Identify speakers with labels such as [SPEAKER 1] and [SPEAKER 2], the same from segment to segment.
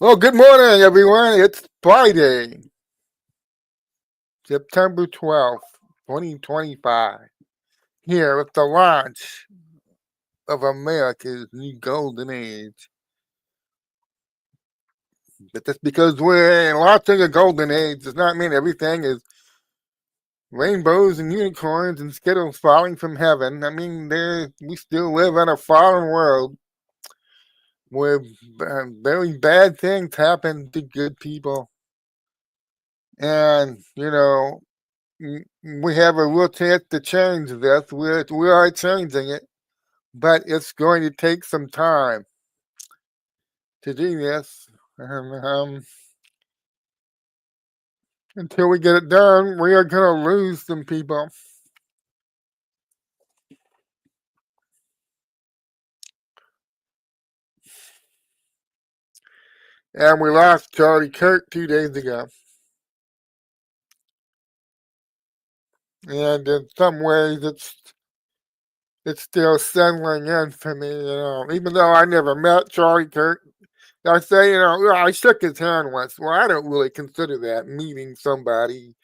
[SPEAKER 1] Well, good morning, everyone. It's Friday, September 12th, 2025. Here with the launch of America's new golden age. But just because we're launching a golden age does not mean everything is rainbows and unicorns and skittles falling from heaven. I mean, we still live in a fallen world where very bad things happen to good people. And, we have a real chance to change this. We are changing it, but it's going to take some time to do this. And, until we get it done, we are going to lose some people. And we lost Charlie Kirk 2 days ago. And in some ways, it's still settling in for me, even though I never met Charlie Kirk. I say, I shook his hand once. Well, I don't really consider that meeting somebody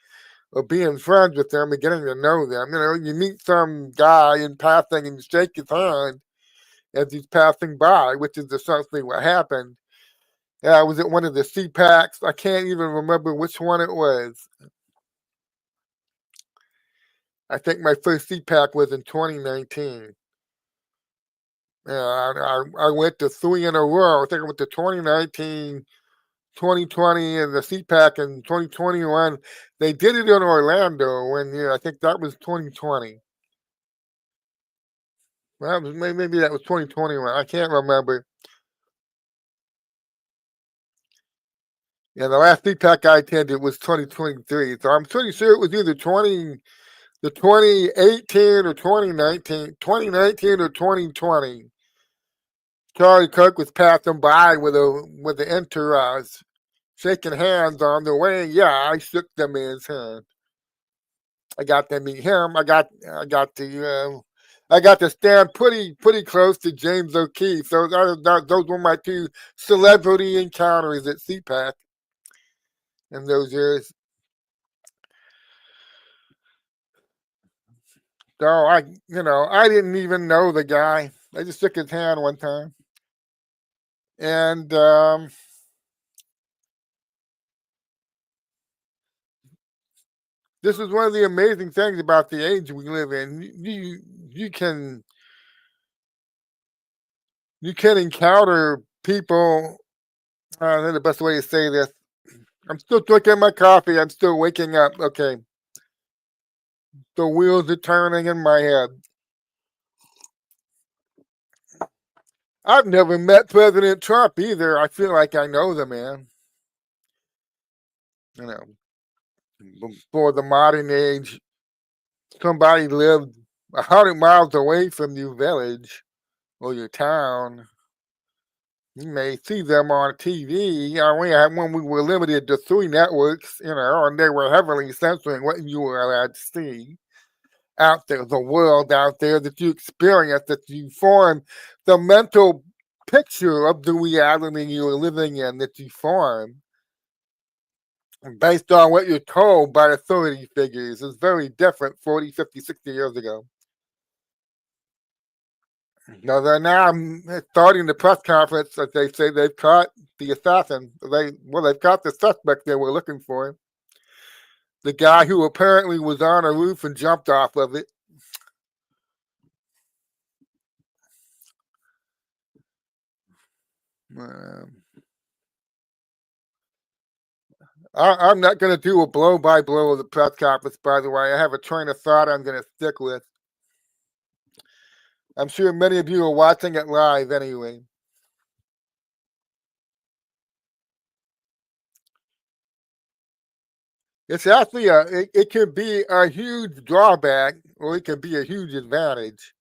[SPEAKER 1] or being friends with them and getting to know them. You meet some guy in passing and you shake his hand as he's passing by, which is essentially what happened. I was at one of the CPACs. I can't even remember which one it was. I think my first CPAC was in 2019. I went to 3 in a row. I think I went to 2019, 2020, and the CPAC in 2021. They did it in Orlando I think that was 2020. Well, maybe that was 2021. I can't remember. Yeah, the last CPAC I attended was 2023. So I'm pretty sure it was either 2018 or 2019 or 2020. Charlie Kirk was passing by with the entourage, shaking hands on the way. Yeah, I shook the man's hand. I got to meet him. I got to stand pretty close to James O'Keefe. So those were my two celebrity encounters at CPAC in those years. So I didn't even know the guy. I just shook his hand one time, and this is one of the amazing things about the age we live in. You can encounter people. That's the best way to say this. I'm still drinking my coffee. I'm still waking up. Okay, the wheels are turning in my head. I've never met President Trump either. I feel like I know the man. You know, before the modern age, somebody lived 100 miles away from your village or your town. You may see them on TV. When we were limited to 3 networks, and they were heavily censoring what you were allowed to see out there, the world out there that you experience, that you form the mental picture of the reality you're living in, that you form based on what you're told by authority figures is very different 40, 50, 60 years ago. Now they're now starting the press conference that they say they've caught the assassin. They've caught the suspect they were looking for. The guy who apparently was on a roof and jumped off of it. I'm not going to do a blow by blow of the press conference, by the way. I have a train of thought I'm going to stick with. I'm sure many of you are watching it live anyway. It's actually it can be a huge drawback or it can be a huge advantage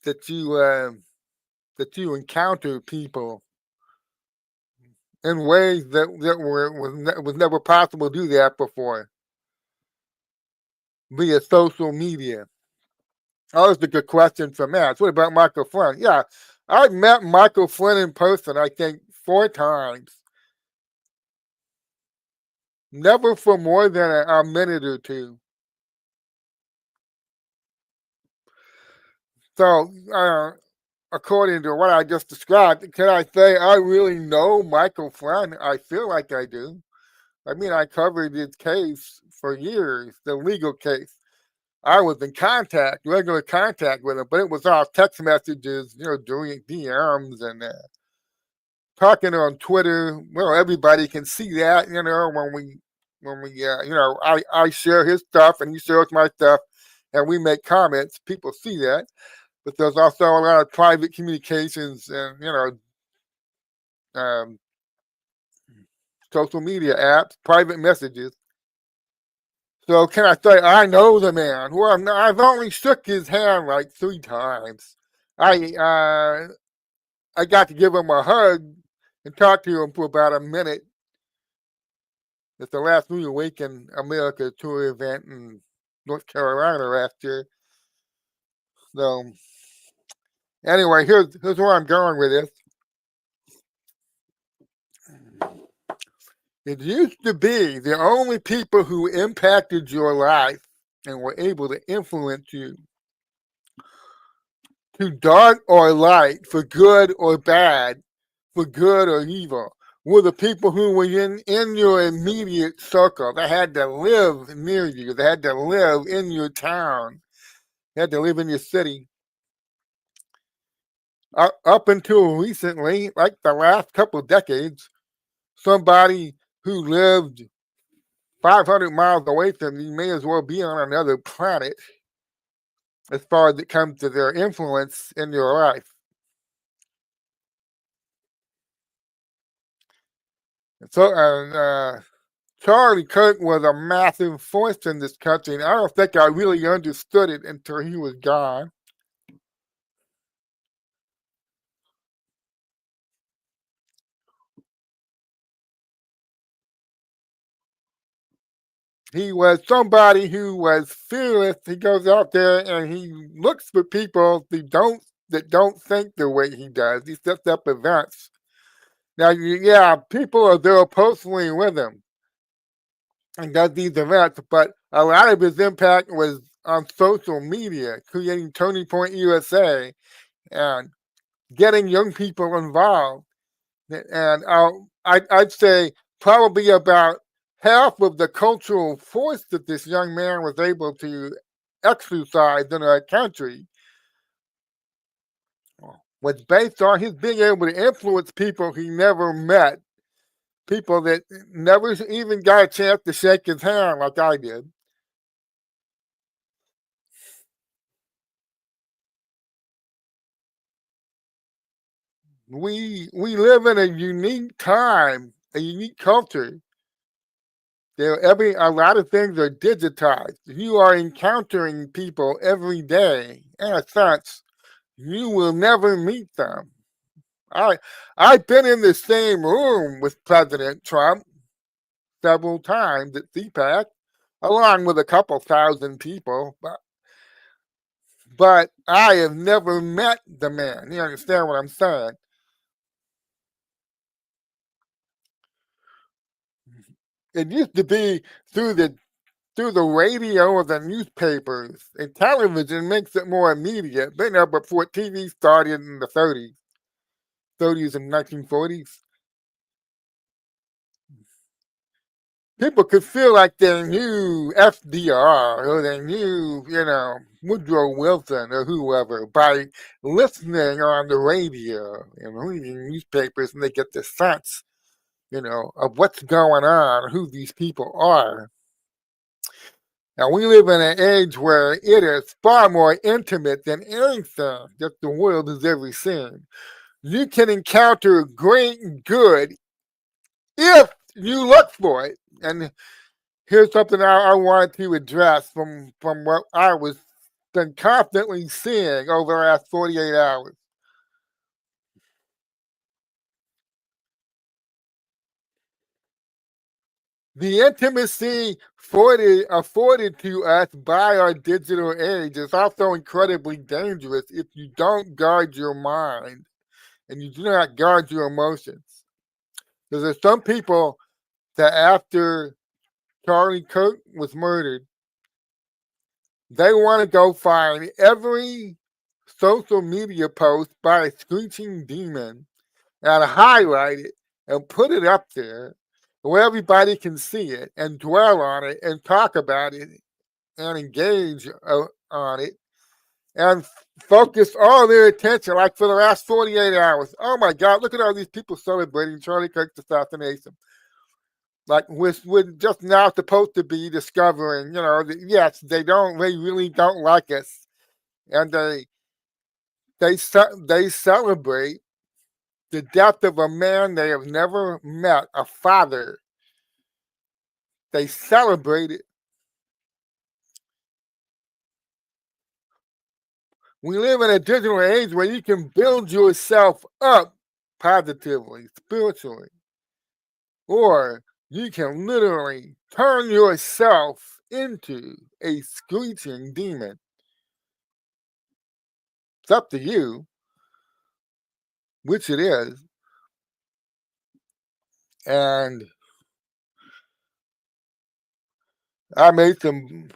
[SPEAKER 1] that you encounter people in ways that was never possible to do that before via social media. Oh, that's a good question from Matt. What about Michael Flynn? Yeah, I've met Michael Flynn in person, I think, 4 times. Never for more than a minute or two. So, according to what I just described, can I say I really know Michael Flynn? I feel like I do. I mean, I covered his case for years, the legal case. I was in contact, regular contact with him, but it was all text messages, doing DMs and talking on Twitter. Well, everybody can see that, when we, I share his stuff and he shares my stuff, and we make comments. People see that, but there's also a lot of private communications and um, social media apps, private messages. So can I say I know the man? Well, I've only shook his hand like 3 times. I I got to give him a hug and talk to him for about a minute. It's the last We Awaken America tour event in North Carolina last year. So anyway, here's where I'm going with this. It used to be the only people who impacted your life and were able to influence you to dark or light, for good or bad, for good or evil, were the people who were in your immediate circle. They had to live near you. They had to live in your town. They had to live in your city. Up until recently, like the last couple of decades, somebody who lived 500 miles away from you may as well be on another planet as far as it comes to their influence in your life. And so, Charlie Kirk was a massive force in this country, and I don't think I really understood it until he was gone. He was somebody who was fearless. He goes out there and he looks for people that don't think the way he does. He sets up events. Now, yeah, people are there personally with him and does these events, but a lot of his impact was on social media, creating Turning Point USA and getting young people involved. And I'd say probably about half of the cultural force that this young man was able to exercise in our country was based on his being able to influence people he never met, people that never even got a chance to shake his hand like I did. We live in a unique time, a unique culture. A lot of things are digitized. You are encountering people every day. In a sense, you will never meet them. I I've been in the same room with President Trump several times at CPAC, along with a couple thousand people, but I have never met the man. You understand what I'm saying? It used to be through the radio or the newspapers, and television makes it more immediate. Before TV started in the 30s and 1940s, people could feel like they knew FDR or they knew, Woodrow Wilson or whoever by listening on the radio and reading newspapers, and they get the sense, of what's going on, who these people are. Now, we live in an age where it is far more intimate than anything that the world has ever seen. You can encounter great good if you look for it. And here's something I wanted to address from what I was been constantly seeing over the last 48 hours. The intimacy afforded to us by our digital age is also incredibly dangerous if you don't guard your mind. and you do not guard your emotions. Because there's some people that after Charlie Kirk was murdered, they want to go find every social media post by a screeching demon and highlight it and put it up there where everybody can see it and dwell on it and talk about it and engage on it and focus all their attention, like for the last 48 hours. Oh my God, look at all these people celebrating Charlie Kirk's assassination. Like we're just now supposed to be discovering, yes, they really don't like us, and they celebrate the death of a man they have never met, a father. They celebrate it. We live in a digital age where you can build yourself up positively, spiritually, or you can literally turn yourself into a screeching demon. It's up to you which it is. And I made some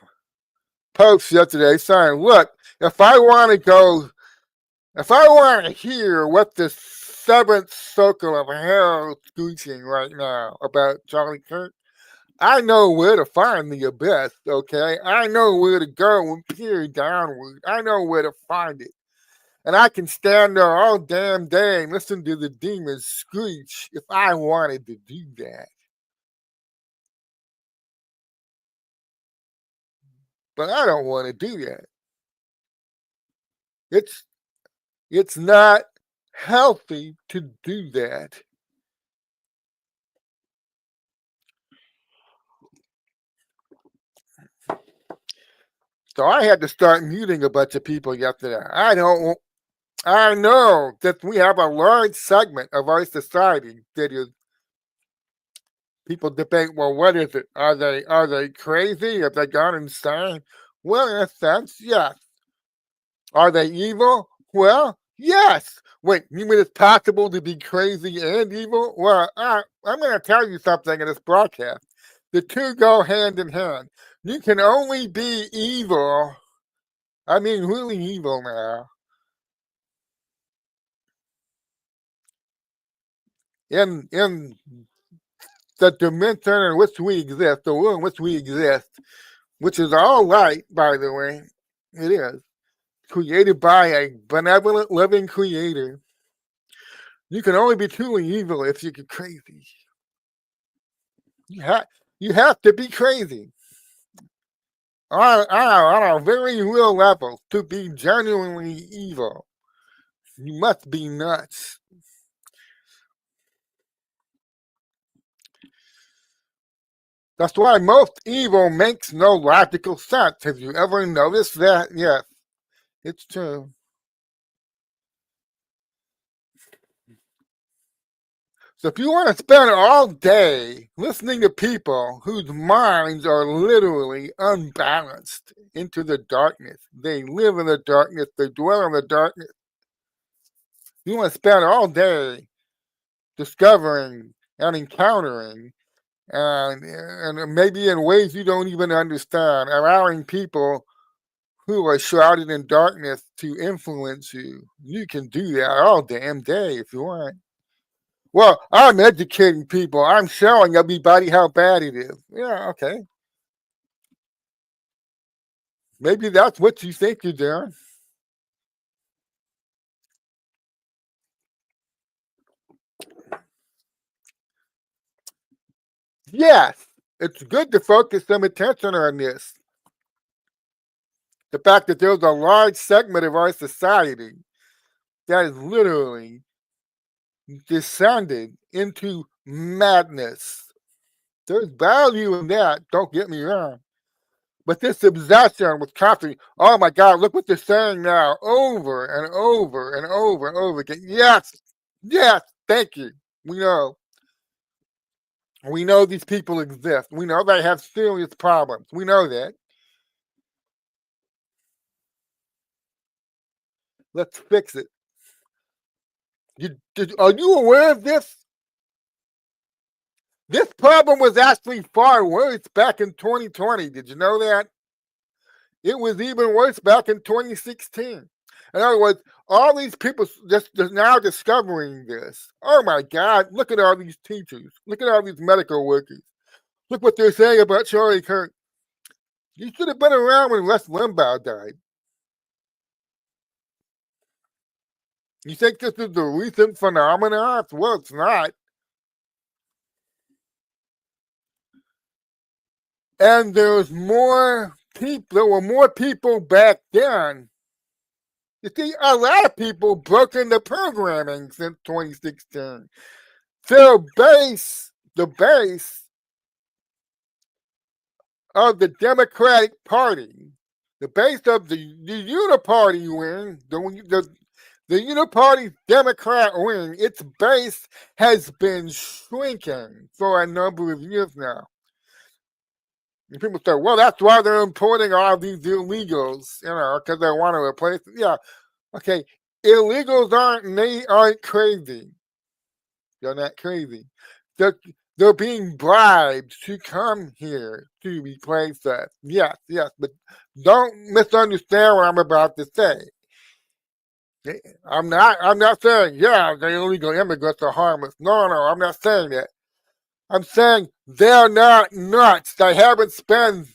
[SPEAKER 1] posts yesterday saying, look, if I want to hear what the seventh circle of hell is screeching right now about Charlie Kirk, I know where to find the abyss, okay? I know where to go and peer downward. I know where to find it. And I can stand there all damn day and listen to the demons screech if I wanted to do that. But I don't want to do that. It's not healthy to do that. So I had to start muting a bunch of people yesterday. I know that we have a large segment of our society that is people debate, well, what is it? Are they crazy? Have they gone insane? Well, in a sense, yes. Are they evil? Well, yes. Wait, you mean it's possible to be crazy and evil? Well, I'm going to tell you something in this broadcast. The two go hand in hand. You can only be evil, I mean really evil now, in the dimension in which we exist, the world in which we exist, which is all light, by the way. It is. Created by a benevolent, loving creator. You can only be truly evil if you get crazy. You have to be crazy on a very real level to be genuinely evil. You must be nuts. That's why most evil makes no logical sense. Have you ever noticed that? Yes, it's true. So if you want to spend all day listening to people whose minds are literally unbalanced into the darkness, they live in the darkness, they dwell in the darkness. You want to spend all day discovering and encountering and maybe in ways you don't even understand, allowing people who are shrouded in darkness to influence you. You can do that all damn day if you want. Well, I'm educating people. I'm showing everybody how bad it is. Yeah, okay. Maybe that's what you think you're doing. Yes, it's good to focus some attention on this. The fact that there's a large segment of our society that is literally descended into madness. There's value in that, don't get me wrong. But this obsession with constantly, oh my God, look what they're saying now, over and over and over and over again. Yes, yes, thank you. We know. We know these people exist. We know they have serious problems. We know that. Let's fix it. Are you aware of this? This problem was actually far worse back in 2020. Did you know that? It was even worse back in 2016. In other words, all these people just now discovering this. Oh my God, look at all these teachers. Look at all these medical workers. Look what they're saying about Charlie Kirk. You should have been around when Rush Limbaugh died. You think this is a recent phenomenon? Well, it's not. And there's more people. There were more people back then. You see, a lot of people broke into programming since 2016. The base of the Democratic Party, the base of the Uniparty wing, the Uniparty Democrat wing, its base has been shrinking for a number of years now. And people say, well, that's why they're importing all these illegals, because they want to replace it. Yeah, okay. Illegals aren't crazy. They're not crazy. They're, they're being bribed to come here to replace us. Yes, yes, but don't misunderstand what I'm about to say. I'm not saying, yeah, the illegal immigrants are harmless. No, I'm not saying that. I'm saying they're not nuts. They haven't spent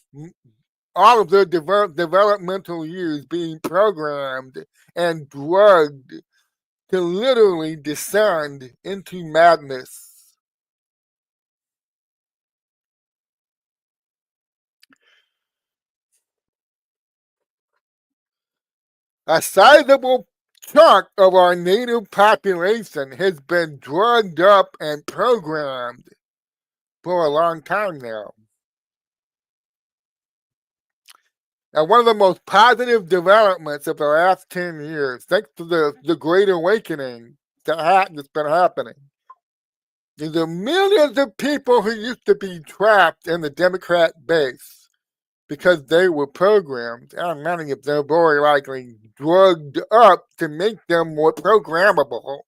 [SPEAKER 1] all of their developmental years being programmed and drugged to literally descend into madness. A sizable chunk of our native population has been drugged up and programmed for a long time now. And one of the most positive developments of the last 10 years, thanks to the Great Awakening that's been happening, is the millions of people who used to be trapped in the Democrat base because they were programmed, and many of them very likely drugged up to make them more programmable,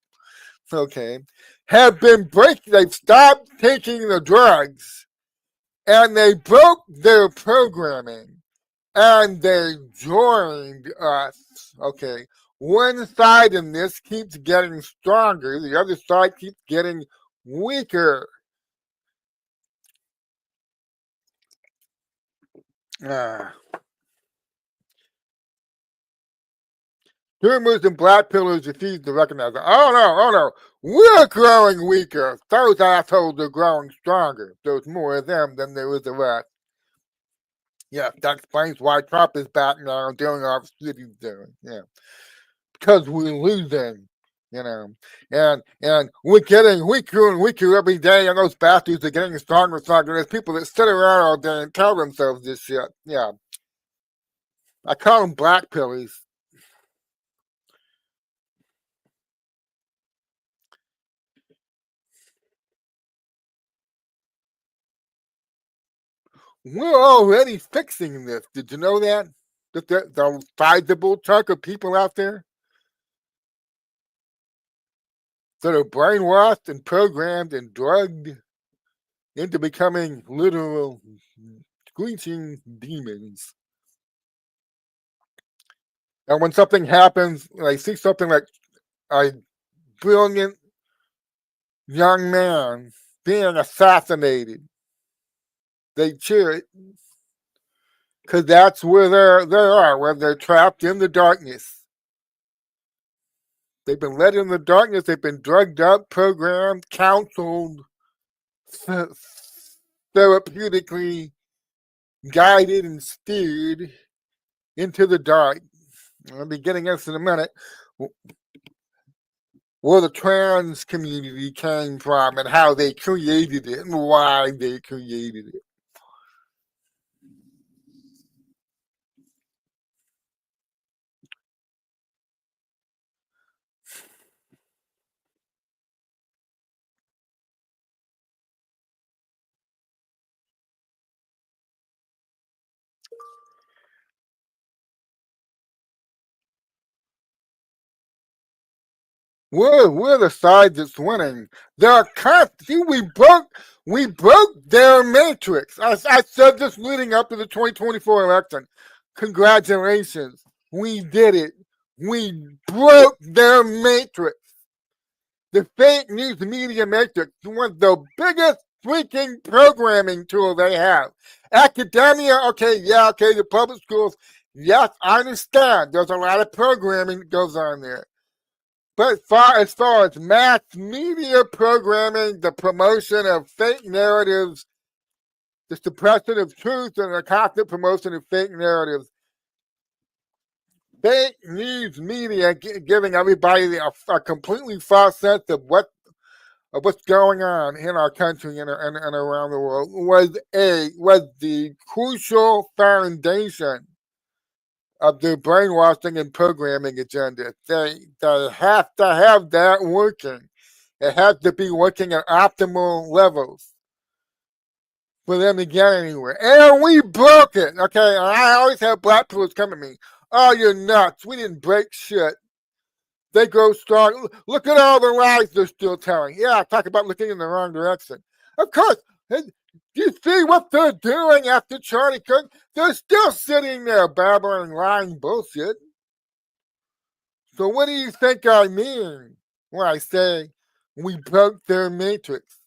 [SPEAKER 1] okay, they've stopped taking the drugs and they broke their programming and they joined us. Okay, one side in this keeps getting stronger, the other side keeps getting weaker. Ah. Boomers and black pillars refuse to recognize it. Oh no, we're growing weaker. Those assholes are growing stronger. There's more of them than there is of us. Yeah, that explains why Trump is back now doing all the shit he's doing. Yeah, because we're losing, you know, and we're getting weaker and weaker every day, and those bastards are getting stronger and stronger. There's people that sit around all day and tell themselves this shit. Yeah, I call them black pillars. We're already fixing this. Did you know that? That the sizable chunk of people out there that are brainwashed and programmed and drugged into becoming literal screeching demons. And when something happens, I see something like a brilliant young man being assassinated, they cheer it because that's where they are, where they're trapped in the darkness. They've been led in the darkness. They've been drugged up, programmed, counseled, therapeutically guided and steered into the dark. I'll be getting this in a minute. Where the trans community came from and how they created it and why they created it. We're the side that's winning. See, we broke their matrix. I said this leading up to the 2024 election. Congratulations, we did it. We broke their matrix. The fake news media matrix was the biggest freaking programming tool they have. Academia, okay, yeah, okay, the public schools, yes, I understand. There's a lot of programming that goes on there. But as far as mass media programming, the promotion of fake narratives, the suppression of truth, and the constant promotion of fake narratives, fake news media giving everybody a completely false sense of what's going on in our country and around the world was the crucial foundation of their brainwashing and programming agenda. They have to have that working. It has to be working at optimal levels for them to get anywhere. And we broke it. Okay, and I always have black people come at me. Oh, you're nuts. We didn't break shit. They grow strong. Look at all the lies they're still telling. Yeah, talk about looking in the wrong direction. Of course, do you see what they're doing after Charlie Kirk? They're still sitting there babbling, lying bullshit. So what do you think I mean when I say we broke their matrix?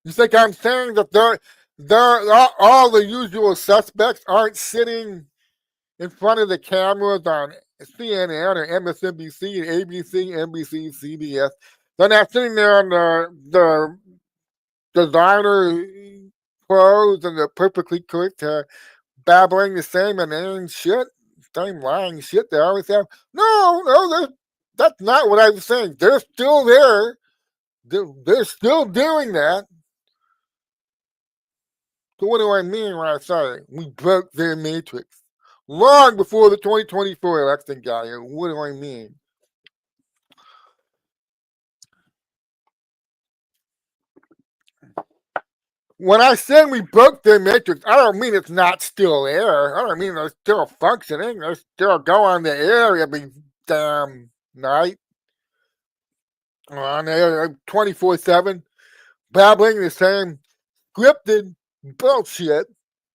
[SPEAKER 1] You think I'm saying that all the usual suspects aren't sitting in front of the cameras on CNN or MSNBC, ABC, NBC, CBS? They're not sitting there on the designer clothes and the perfectly correct hair, babbling the same inane shit, same lying shit they always have. No, that's not what I was saying. They're still there. They're still doing that. So what do I mean when I say we broke their matrix? Long before the 2024 election got here, what do I mean? When I say we broke their matrix, I don't mean it's not still there. I don't mean they're still functioning. They still go on the air every damn night. On air 24/7, babbling the same scripted bullshit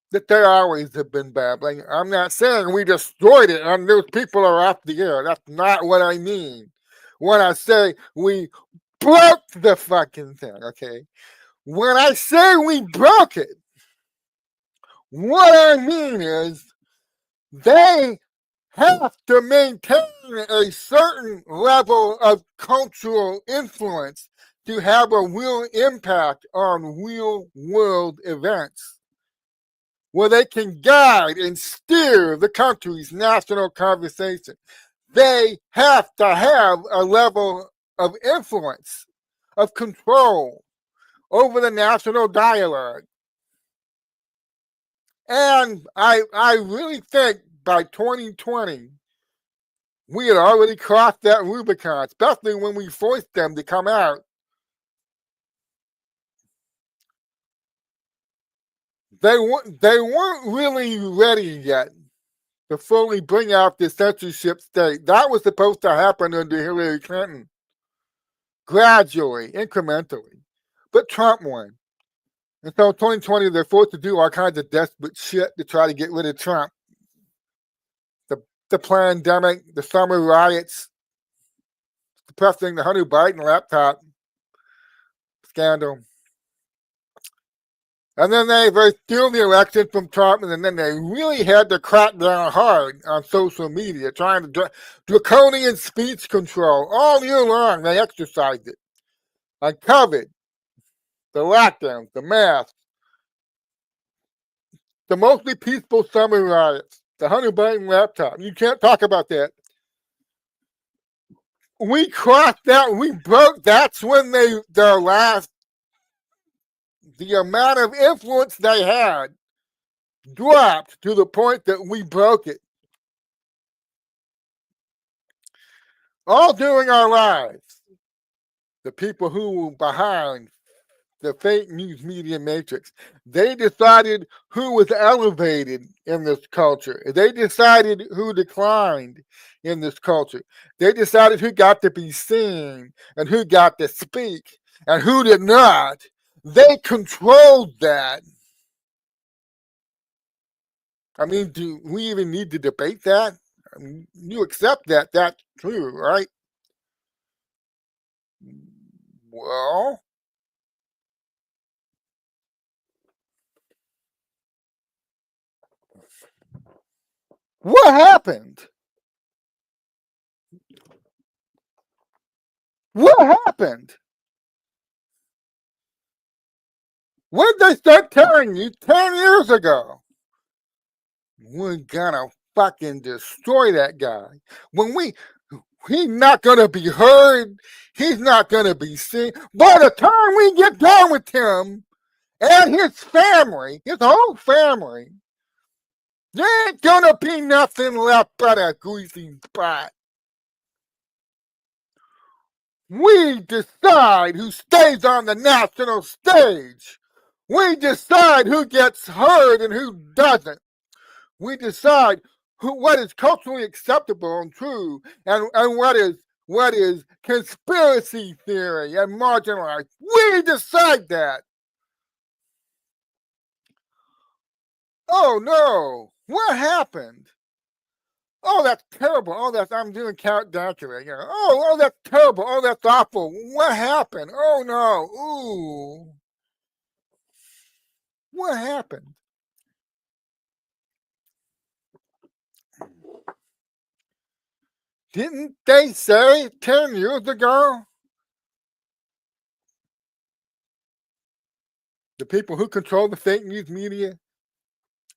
[SPEAKER 1] that they always have been babbling. I'm not saying we destroyed it and those people are off the air. That's not what I mean. When I say we broke the fucking thing, okay? When I say we broke it, what I mean is they have to maintain a certain level of cultural influence to have a real impact on real world events, where they can guide and steer the country's national conversation. They have to have a level of influence, of control over the national dialogue. And I really think by 2020, we had already crossed that Rubicon, especially when we forced them to come out. They weren't really ready yet to fully bring out the censorship state. That was supposed to happen under Hillary Clinton, gradually, incrementally. But Trump won. And so in 2020, they're forced to do all kinds of desperate shit to try to get rid of Trump. The pandemic, the summer riots, suppressing the Hunter Biden laptop scandal. And then they steal the election from Trump, and then they really had to crack down hard on social media, trying to draconian speech control all year long. They exercised it on COVID, the lockdowns, the masks, the mostly peaceful summer riots, the Hunter Biden laptop. You can't talk about that. We crossed that. We broke. That's when the amount of influence they had dropped to the point that we broke it. All during our lives, the people who were behind the fake news media matrix. They decided who was elevated in this culture. They decided who declined in this culture. They decided who got to be seen and who got to speak and who did not. They controlled that. I mean, do we even need to debate that? I mean, you accept that that's true, right? Well, what happened? What happened? When did they start telling you 10 years ago? We're gonna fucking destroy that guy. When he's not gonna be heard, he's not gonna be seen. By the time we get done with him and his family, his whole family, there ain't gonna be nothing left but a greasy spot. We decide who stays on the national stage. We decide who gets heard and who doesn't. We decide what is culturally acceptable and true, and what is conspiracy theory and marginalized. We decide that. Oh no, what happened? Oh, that's terrible. Oh, I'm doing Count Dracula. You know, oh, that's terrible. Oh, that's awful. What happened? Oh no. Ooh. What happened? Didn't they say 10 years ago? The people who control the fake news media?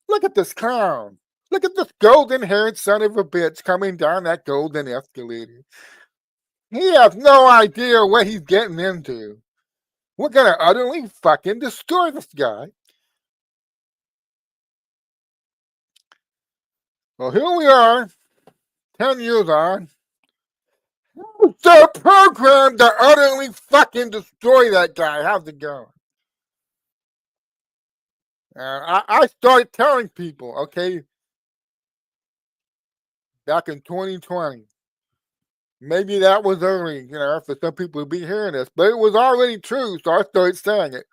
[SPEAKER 1] Look at this clown. Look at this golden haired son of a bitch coming down that golden escalator. He has no idea what he's getting into. We're going to utterly fucking destroy this guy. Well, here we are, 10 years on. They're programmed to utterly fucking destroy that guy. How's it going? I started telling people, okay, back in 2020. Maybe that was early, you know, for some people to be hearing this, but it was already true, so I started saying it.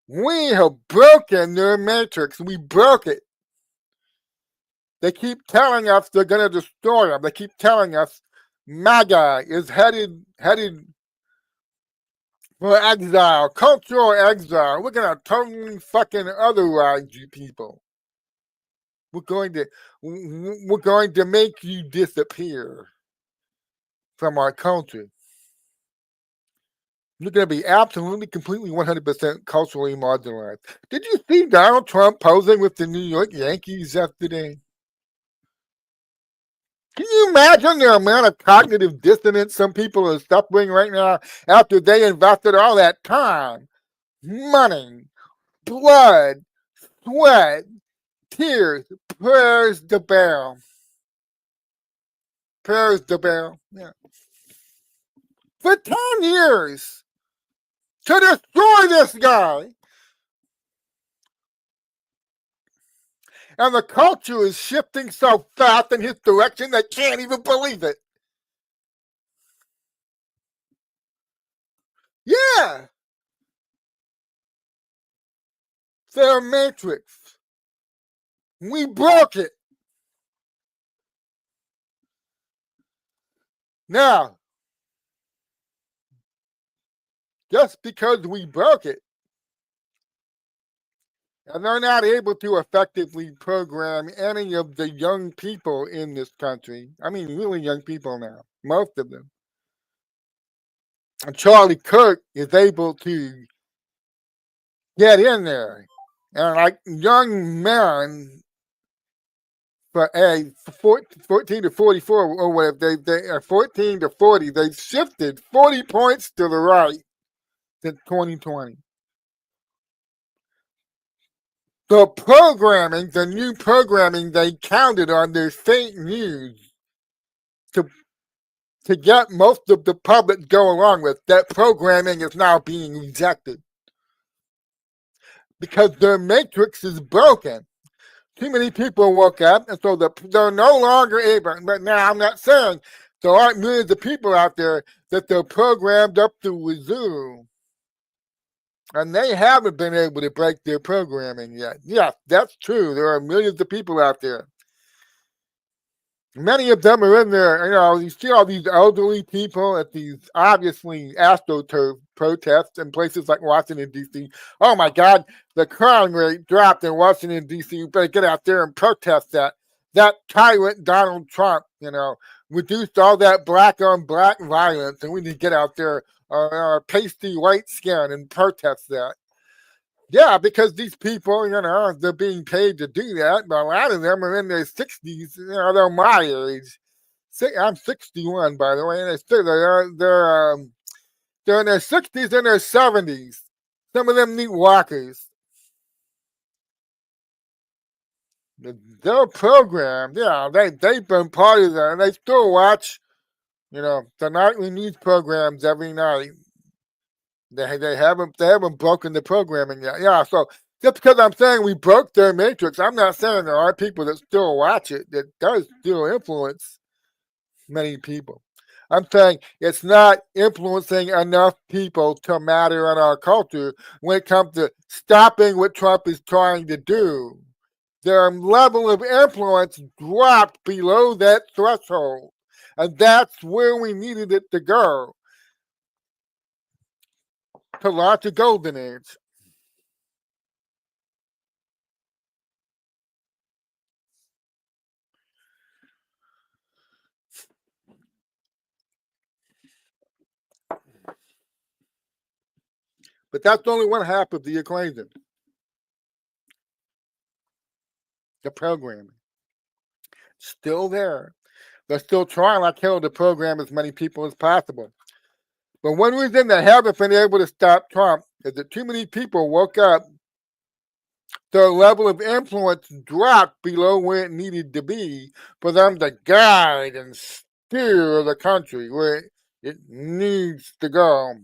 [SPEAKER 1] We have broken their matrix. We broke it. They keep telling us they're going to destroy them. They keep telling us MAGA is headed for exile, cultural exile. We're going to totally fucking otherwise you people. We're going to make you disappear from our country. You're going to be absolutely, completely, 100% culturally marginalized. Did you see Donald Trump posing with the New York Yankees yesterday? Can you imagine the amount of cognitive dissonance some people are suffering right now after they invested all that time, money, blood, sweat, tears, prayers to bear. Prayers to bear. Yeah. For 10 years to destroy this guy. And the culture is shifting so fast in his direction, they can't even believe it. Yeah. Their matrix. We broke it. Now, just because we broke it, and they're not able to effectively program any of the young people in this country. I mean, really young people now, most of them. And Charlie Kirk is able to get in there. And like young men for 14 to 44 or whatever, they are 14 to 40, they've shifted 40 points to the right since 2020. The new programming they counted on their fake news to get most of the public to go along with, that programming is now being rejected. because their matrix is broken. Too many people woke up, and so they're no longer able. But now I'm not saying there aren't millions of people out there that they're programmed up to resume, and they haven't been able to break their programming yet. Yes, that's true. There are millions of people out there. Many of them are in there. You see all these elderly people at these obviously astroturf protests in places like Washington, D.C. Oh my God, the crime rate dropped in Washington, D.C. You better get out there and protest that. That tyrant Donald Trump, reduced all that black on black violence, and we need to get out there, our pasty white skin, and protest that. Yeah, because these people, they're being paid to do that, but a lot of them are in their 60s, they're my age. I'm 61, by the way, and they're in their 60s and their 70s. Some of them need walkers. They're programmed, they've been part of that, and they still watch, the nightly news programs every night. They haven't broken the programming yet. Yeah, so just because I'm saying we broke their matrix, I'm not saying there are people that still watch it that does still influence many people. I'm saying it's not influencing enough people to matter in our culture when it comes to stopping what Trump is trying to do. Their level of influence dropped below that threshold, and that's where we needed it to go. To launch a golden age. But that's only one half of the equation. The programming. Still there. They're still trying like hell to program as many people as possible. But one reason they haven't been able to stop Trump is that too many people woke up, their level of influence dropped below where it needed to be for them to guide and steer the country where it needs to go.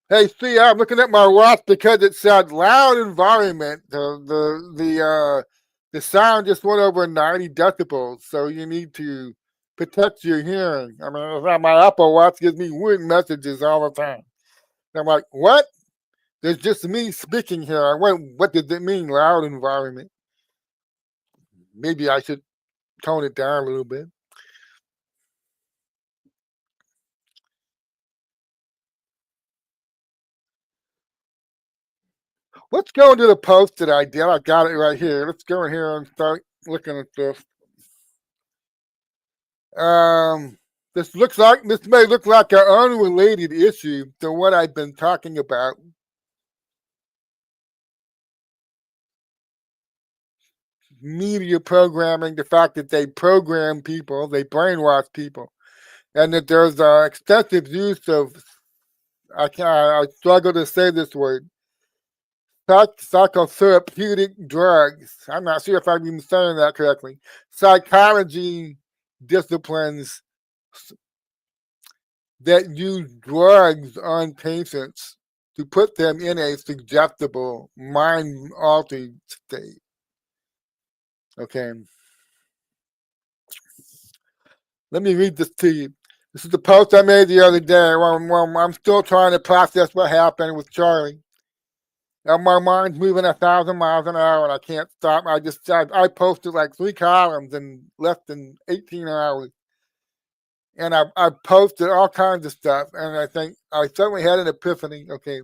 [SPEAKER 1] Hey, see, I'm looking at my watch because it said loud environment. The sound just went over 90 decibels, so you need to protect your hearing. I mean, my Apple Watch gives me weird messages all the time. I'm like, what? There's just me speaking here. What does it mean, loud environment? Maybe I should tone it down a little bit. Let's go into the post that I did. I got it right here. Let's go in here and start looking at this. Um, this may look like an unrelated issue to what I've been talking about. Media programming, the fact that they program people, they brainwash people, and that there's extensive use of, I struggle to say this word, psychotherapeutic drugs. I'm not sure if I'm even saying that correctly. Psychology disciplines that use drugs on patients to put them in a suggestible, mind altered state. Okay. Let me read this to you. This is the post I made the other day. Well, I'm still trying to process what happened with Charlie. And my mind's moving 1,000 miles an hour, and I can't stop. I posted like 3 columns in less than 18 hours, and I posted all kinds of stuff. And I think I suddenly had an epiphany. Okay,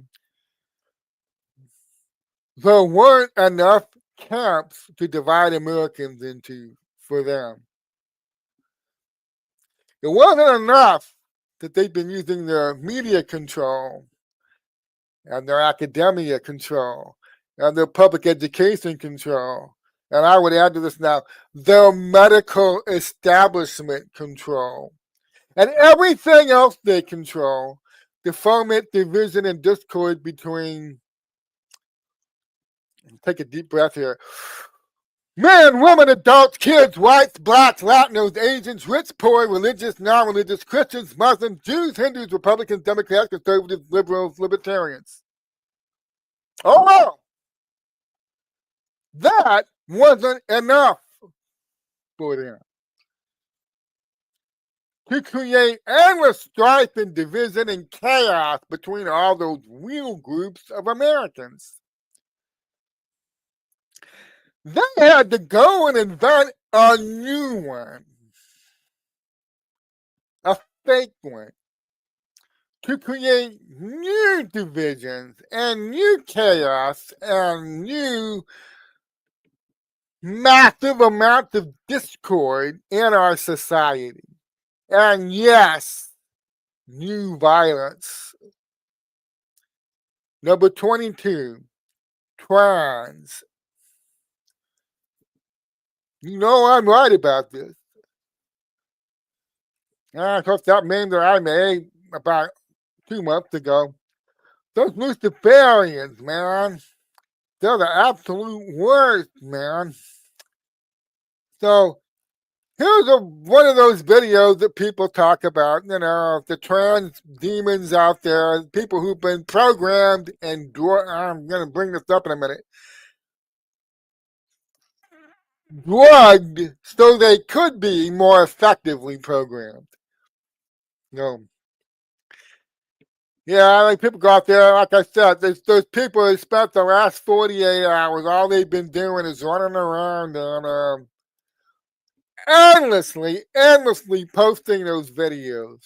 [SPEAKER 1] there weren't enough camps to divide Americans into for them. It wasn't enough that they've been using their media control and their academia control and their public education control. And I would add to this now, their medical establishment control. And everything else they control to foment division and discord between, take a deep breath here, Men, women, adults, kids, whites, blacks, Latinos, Asians, rich, poor, religious, non-religious, Christians, Muslims, Jews, Hindus, Republicans, Democrats, conservatives, liberals, libertarians. Oh, that wasn't enough for them to create endless strife and division and chaos between all those real groups of Americans. They had to go and invent a new one, a fake one, to create new divisions and new chaos and new massive amounts of discord in our society. And yes, new violence. Number 22, trans. You know I'm right about this. Of course, that meme that I made about 2 months ago. Those Luciferians, man. They're the absolute worst, man. So here's one of those videos that people talk about, the trans demons out there, people who've been programmed and I'm going to bring this up in a minute. Drugged so they could be more effectively programmed. Yeah, like people go out there, like I said, those people who spent the last 48 hours, all they've been doing is running around and endlessly posting those videos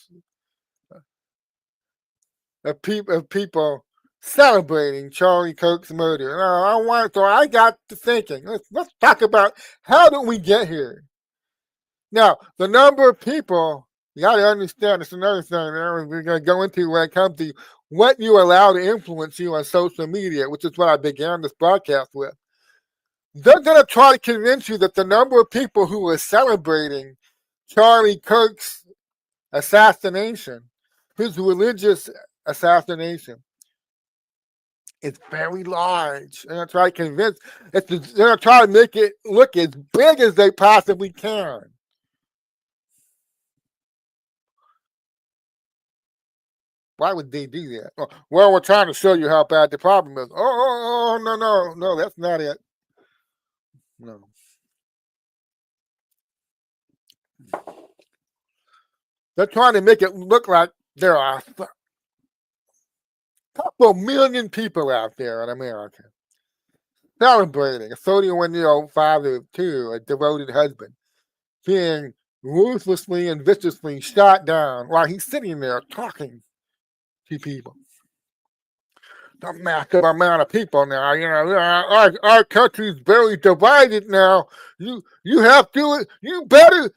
[SPEAKER 1] of people celebrating Charlie Kirk's murder. And so I got to thinking, let's talk about how did we get here? Now, the number of people, you got to understand, it's another thing we're going to go into when it comes to what you allow to influence you on social media, which is what I began this broadcast with. They're going to try to convince you that the number of people who are celebrating Charlie Kirk's assassination, his religious assassination, is very large. They're going to try to convince, they're going to try to make it look as big as they possibly can. Why would they do that? Well, we're trying to show you how bad the problem is. No, that's not it. No. They're trying to make it look like there are a couple million people out there in America celebrating a 31-year-old father of two, a devoted husband, being ruthlessly and viciously shot down while he's sitting there talking to people. The massive amount of people now. Our country's very divided now. You have to you better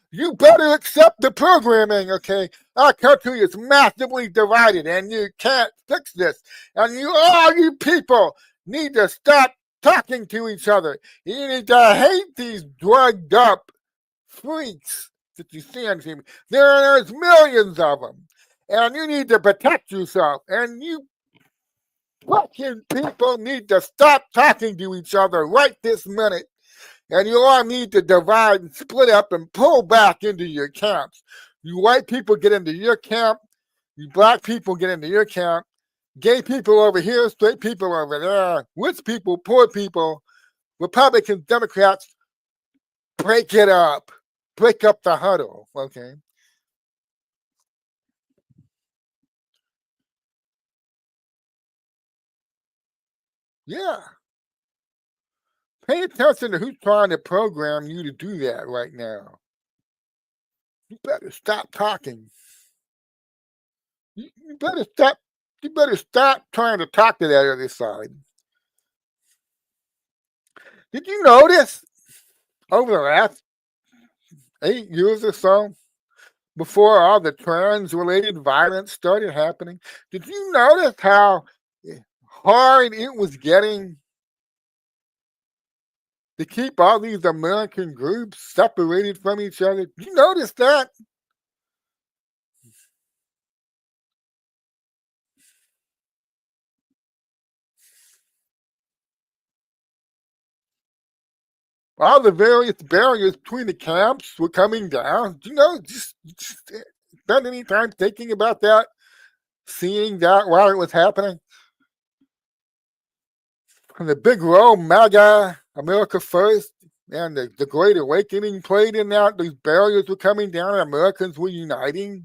[SPEAKER 1] accept the programming, okay? Our country is massively divided, and you can't fix this. And all you people need to stop talking to each other. You need to hate these drugged up freaks that you see on TV. There's millions of them, and you need to protect yourself. And you fucking people need to stop talking to each other right this minute. And you all need to divide and split up and pull back into your camps. You white people get into your camp. You black people get into your camp. Gay people over here, straight people over there, rich people, poor people, Republicans, Democrats, break it up. Break up the huddle, okay? Yeah. Pay attention to who's trying to program you to do that right now. You better stop talking. You better stop. You better stop trying to talk to that other side. Did you notice over the last 8 years or so, before all the trans-related violence started happening, did you notice how hard it was getting to keep all these American groups separated from each other? Did you notice that? All the various barriers between the camps were coming down. Just spend any time thinking about that, seeing that while it was happening. And the big role MAGA, America First, and the Great Awakening played in that. These barriers were coming down, and Americans were uniting.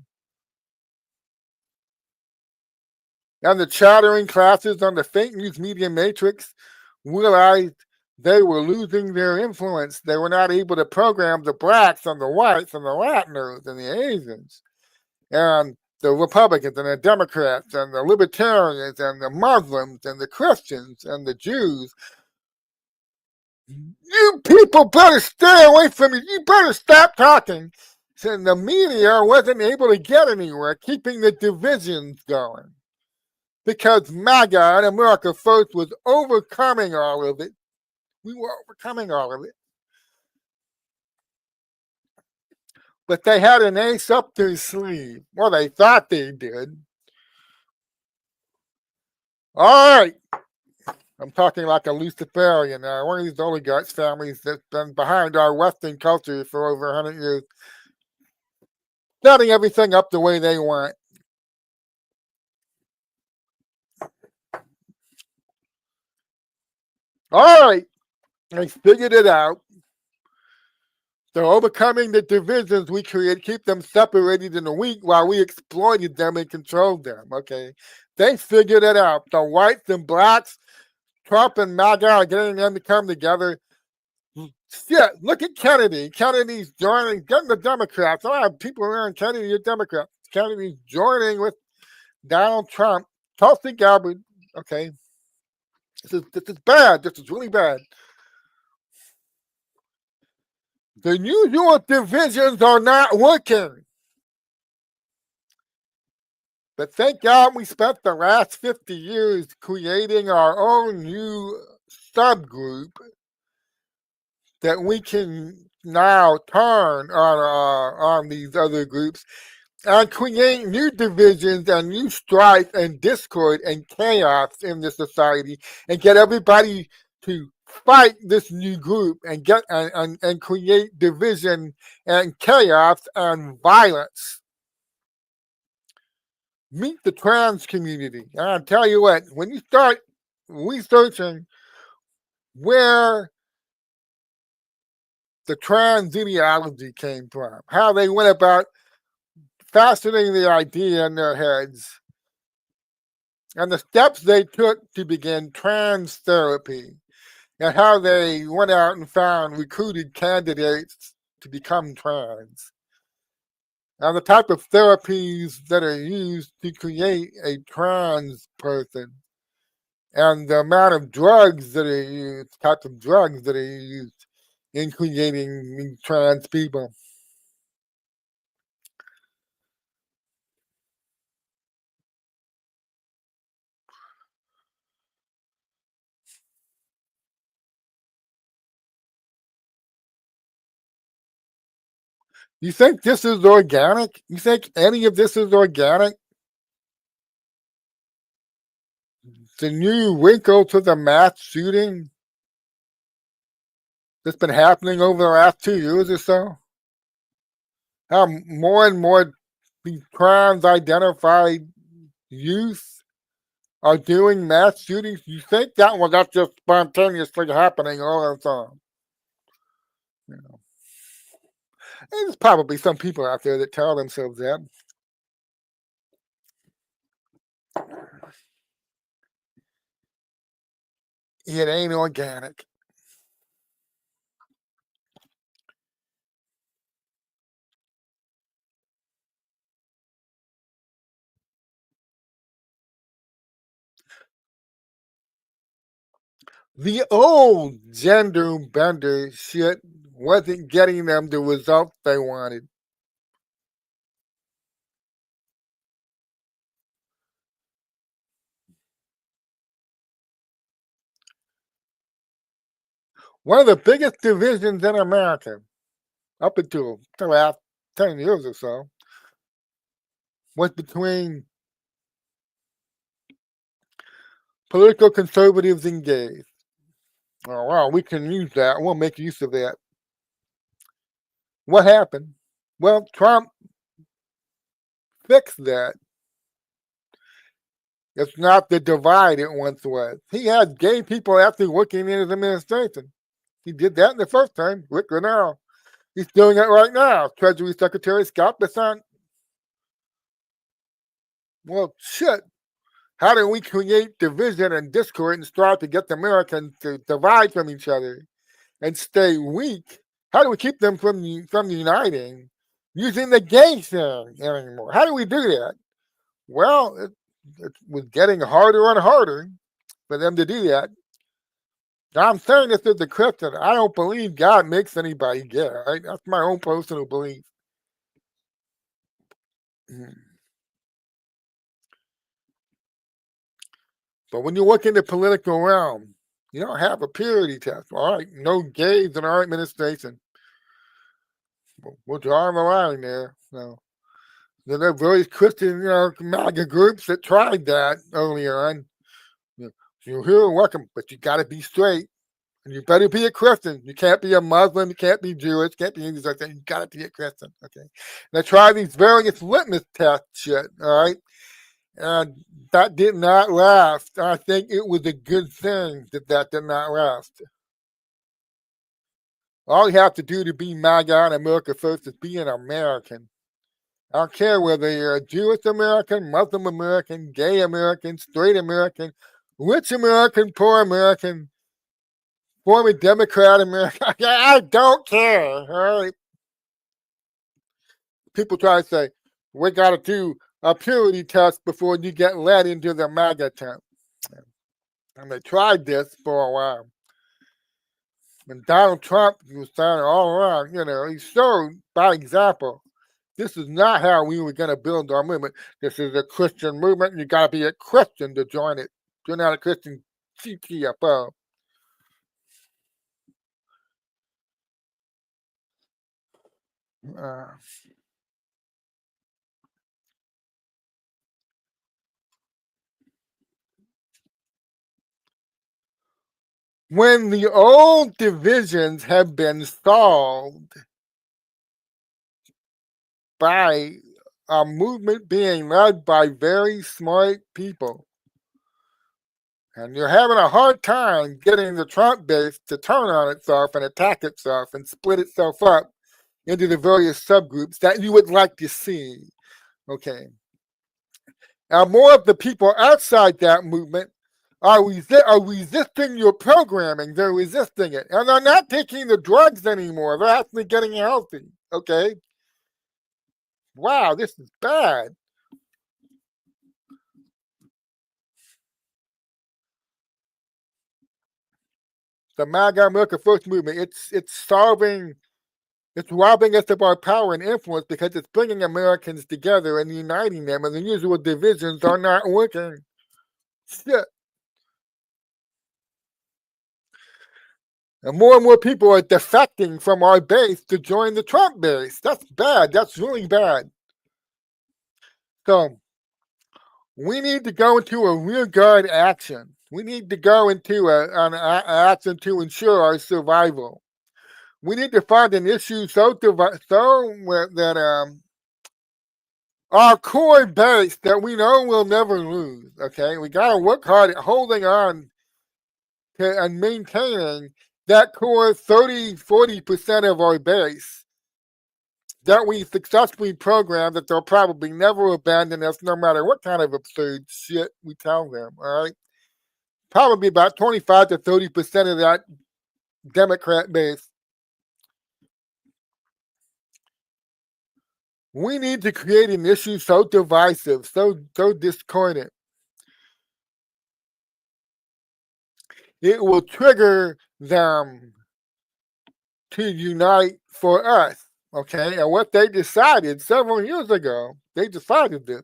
[SPEAKER 1] And the chattering classes on the fake news media matrix realized they were losing their influence. They were not able to program the blacks and the whites and the Latinos and the Asians and the Republicans and the Democrats and the Libertarians and the Muslims and the Christians and the Jews. You people better stay away from it. You better stop talking. So the media wasn't able to get anywhere, keeping the divisions going. Because MAGA and America First was overcoming all of it. We were overcoming all of it. But they had an ace up their sleeve. Well, they thought they did. All right. I'm talking like a Luciferian now. One of these oligarchs families that's been behind our Western culture for over 100 years, setting everything up the way they want. All right. They figured it out. They're overcoming the divisions we create, keep them separated in the weak while we exploited them and controlled them. Okay. They figured it out. The whites and blacks, Trump and MAGA are getting them to come together. Shit, look at Kennedy. Kennedy's joining, getting the Democrats. Oh, people around Kennedy are Democrats. Kennedy's joining with Donald Trump. Tulsi Gabbard. Okay. This is bad. This is really bad. The usual divisions are not working. But thank God we spent the last 50 years creating our own new subgroup that we can now turn on these other groups and create new divisions and new strife and discord and chaos in the society and get everybody to fight this new group and get and create division and chaos and violence. Meet the trans community. And I'll tell you what, when you start researching where the trans ideology came from, how they went about fastening the idea in their heads, and the steps they took to begin trans therapy, and how they went out and found recruited candidates to become trans, and the type of therapies that are used to create a trans person, and the amount of drugs that are used, types of drugs that are used in creating trans people. You think this is organic? You think any of this is organic? The new wrinkle to the mass shooting that's been happening over the last 2 years or so? How more and more these trans identified youth are doing mass shootings? You think that's just spontaneously happening all the time? You know, there's probably some people out there that tell themselves that. It ain't organic. The old gender bender shit wasn't getting them the results they wanted. One of the biggest divisions in America, up until the last 10 years or so, was between political conservatives and gays. Oh, wow, we can use that. We'll make use of that. What happened? Well, Trump fixed that. It's not the divide it once was. He had gay people actually working in his administration. He did that in the first time. Look now. He's doing it right now. Treasury Secretary Scott Bessent. Well, shit. How do we create division and discord and strive to get the Americans to divide from each other and stay weak? How do we keep them from uniting using the gay thing anymore? How do we do that? Well, it was getting harder and harder for them to do that. Now, I'm saying this as a Christian. I don't believe God makes anybody gay. Right? That's my own personal belief. But when you look in the political realm, you don't have a purity test. All right, no gays in our administration. We'll draw the line there. So, there are various Christian, MAGA groups that tried that earlier on. You're here, welcome, but you got to be straight. And you better be a Christian. You can't be a Muslim. You can't be Jewish. You can't be anything like that. You got to be a Christian. Okay. They try these various litmus test shit. All right. And that did not last. I think it was a good thing that did not last. All you have to do to be MAGA and America first is be an American. I don't care whether you're a Jewish American, Muslim American, gay American, straight American, rich American, poor American, former Democrat American. I don't care. All right. People try to say, we got to do a purity test before you get led into the MAGA tent. And they tried this for a while. And Donald Trump was saying all around, he showed by example, this is not how we were going to build our movement. This is a Christian movement, and you got to be a Christian to join it. You're not a Christian CTFO. When the old divisions have been solved by a movement being led by very smart people, and you're having a hard time getting the Trump base to turn on itself and attack itself and split itself up into the various subgroups that you would like to see. Okay. Now, more of the people outside that movement are resisting your programming. They're resisting it. And they're not taking the drugs anymore. They're actually getting healthy. Okay. Wow, this is bad. The MAGA America First movement, it's robbing us of our power and influence because it's bringing Americans together and uniting them, and the usual divisions are not working. Shit. And more people are defecting from our base to join the Trump base. That's bad. That's really bad. So we need to go into a rear guard action. We need to go into an action to ensure our survival. We need to find an issue that our core base that we know we'll never lose. Okay, we got to work hard at holding on to and maintaining that core 30-40% of our base that we successfully programmed that they'll probably never abandon us no matter what kind of absurd shit we tell them. All right, probably about 25 to 30% of that Democrat base. We need to create an issue so divisive, so discordant. It will trigger them to unite for us. Okay, and what they decided several years ago, they decided this.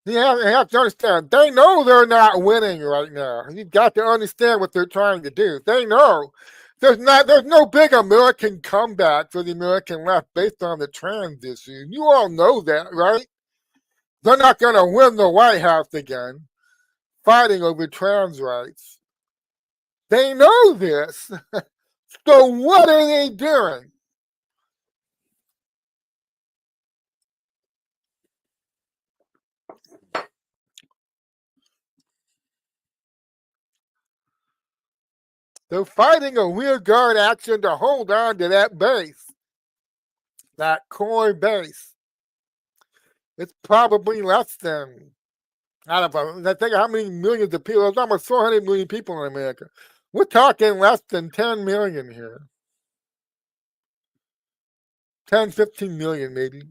[SPEAKER 1] You have to understand, they know they're not winning right now. You've got to understand what they're trying to do. They know there's no big American comeback for the American left based on the trans issue. You all know that, right? They're not going to win the White House again fighting over trans rights. They know this. So what are they doing? They're fighting a rearguard action to hold on to that base, that core base. It's probably less than, I don't know, I think how many millions of people, there's almost 400 million people in America. We're talking less than 10 million here. 10, 15 million maybe.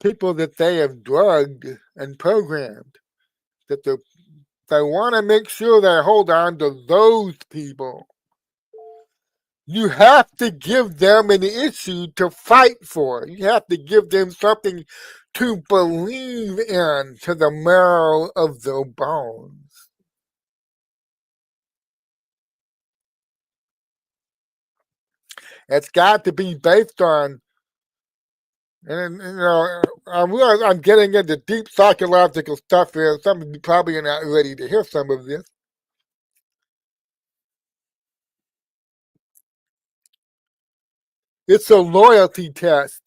[SPEAKER 1] People that they have drugged and programmed, that they want to make sure they hold on to those people. You have to give them an issue to fight for. You have to give them something to believe in, to the marrow of their bones. It's got to be based on, and I realize I'm getting into deep psychological stuff here. Some of you probably are not ready to hear some of this. It's a loyalty test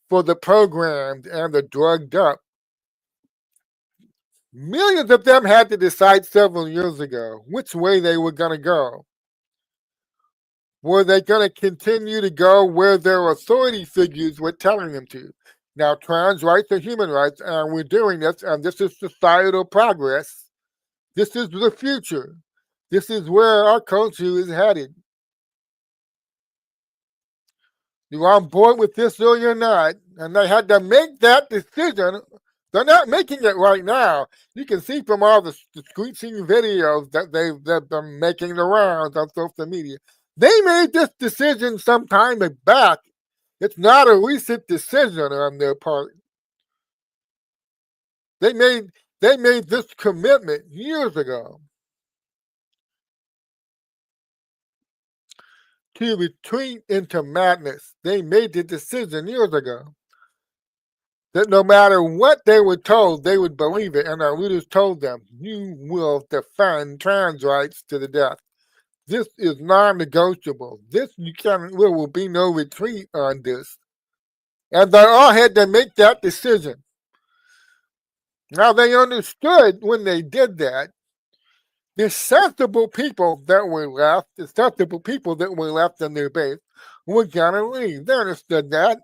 [SPEAKER 1] for the programmed and the drugged up. Millions of them had to decide several years ago which way they were going to go. Were they going to continue to go where their authority figures were telling them to? Now, trans rights are human rights, and we're doing this, and this is societal progress. This is the future. This is where our culture is headed. You're on board with this or you're not. And they had to make that decision. They're not making it right now. You can see from all the screeching videos that they've been making the rounds on social media. They made this decision some time back. It's not a recent decision on their part. They made this commitment years ago to retreat into madness. They made the decision years ago that no matter what they were told, they would believe it. And our leaders told them, you will defend trans rights to the death. This is non-negotiable. This there will be no retreat on this. And they all had to make that decision. Now they understood when they did that, the sensible people that were left, the sensible people that were left in their base were gonna leave. They understood that.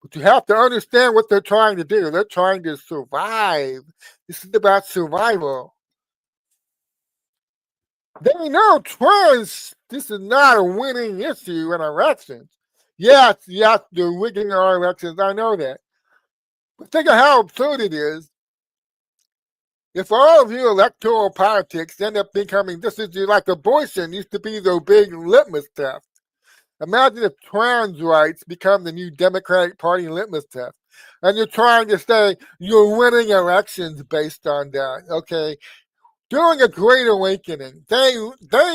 [SPEAKER 1] But you have to understand what they're trying to do. They're trying to survive. This is about survival. They know this is not a winning issue in elections. Yes, they're rigging our elections. I know that. But think of how absurd it is. If all of your electoral politics end up becoming, this is like abortion used to be the big litmus test. Imagine if trans rights become the new Democratic Party litmus test. And you're trying to say you're winning elections based on that. Okay. During a great awakening, they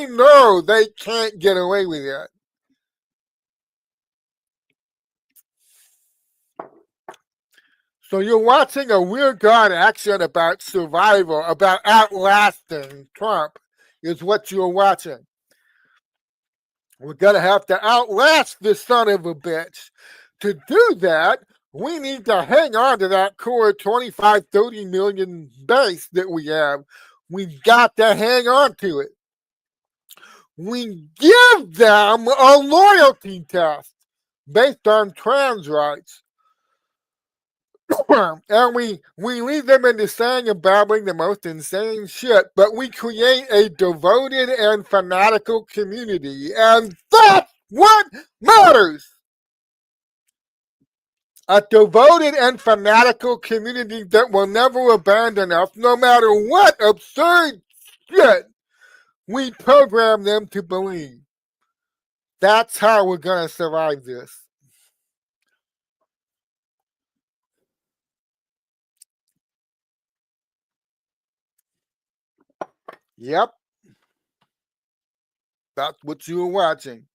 [SPEAKER 1] know they can't get away with that. So you're watching a weird God action about survival, about outlasting Trump, is what you're watching. We're going to have to outlast this son of a bitch. To do that, we need to hang on to that core 25, 30 million base that we have. We've got to hang on to it. We give them a loyalty test based on trans rights. And we lead them into saying and babbling the most insane shit, but we create a devoted and fanatical community, and that's what matters. A devoted and fanatical community that will never abandon us, no matter what absurd shit we program them to believe. That's how we're going to survive this. Yep, that's what you were watching.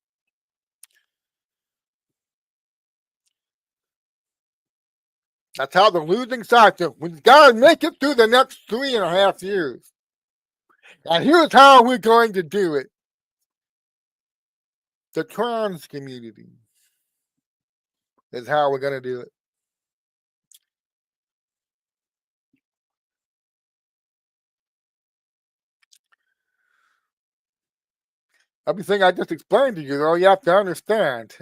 [SPEAKER 1] That's how the losing side feels. We've got to make it through the next 3.5 years. And here's how we're going to do it. The trans community is how we're going to do it. Everything I just explained to you, though, you have to understand.